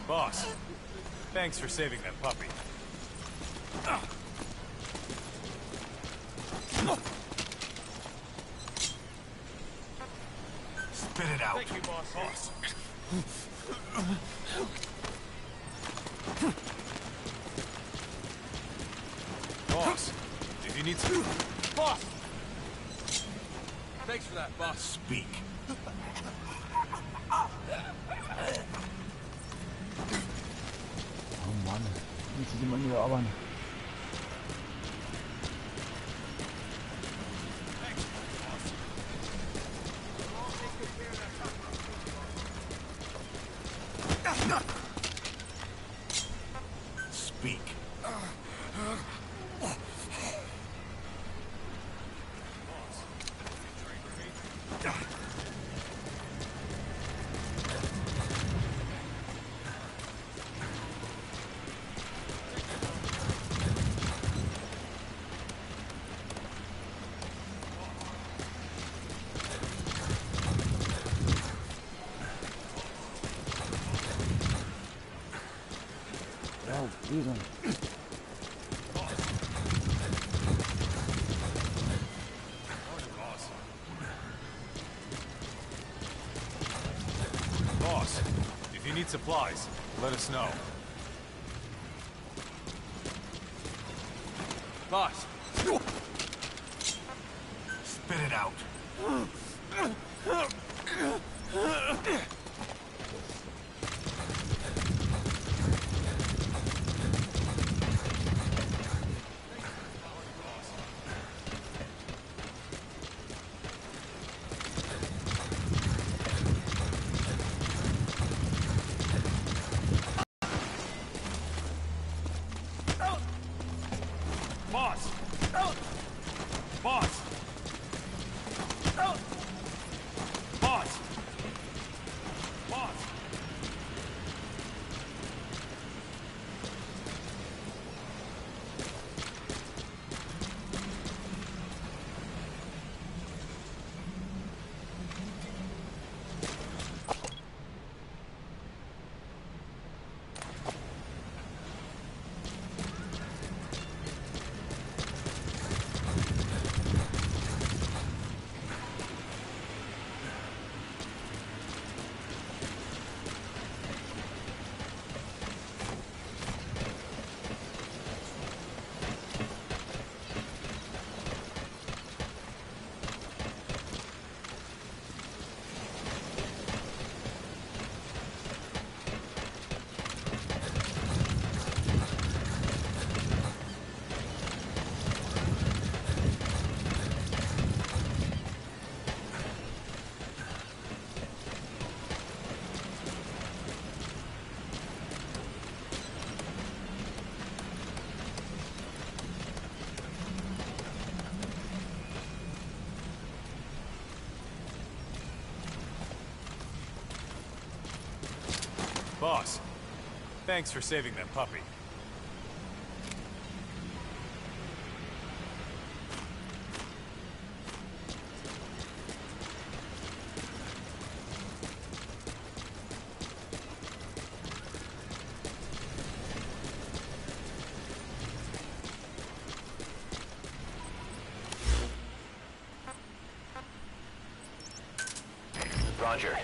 Boss, thanks for saving that puppy. Spit it out. Thank you, boss. Boss, if you need some... Boss! Thanks for that, boss. Speak. Oh Mann, muss ich immer nur arbeiten. Speak. Ja, Riesen. Boss, if you need supplies, let us know. Boss! Spit it out. Boss! Boss! Boss! Boss! Thanks for saving that puppy. Roger.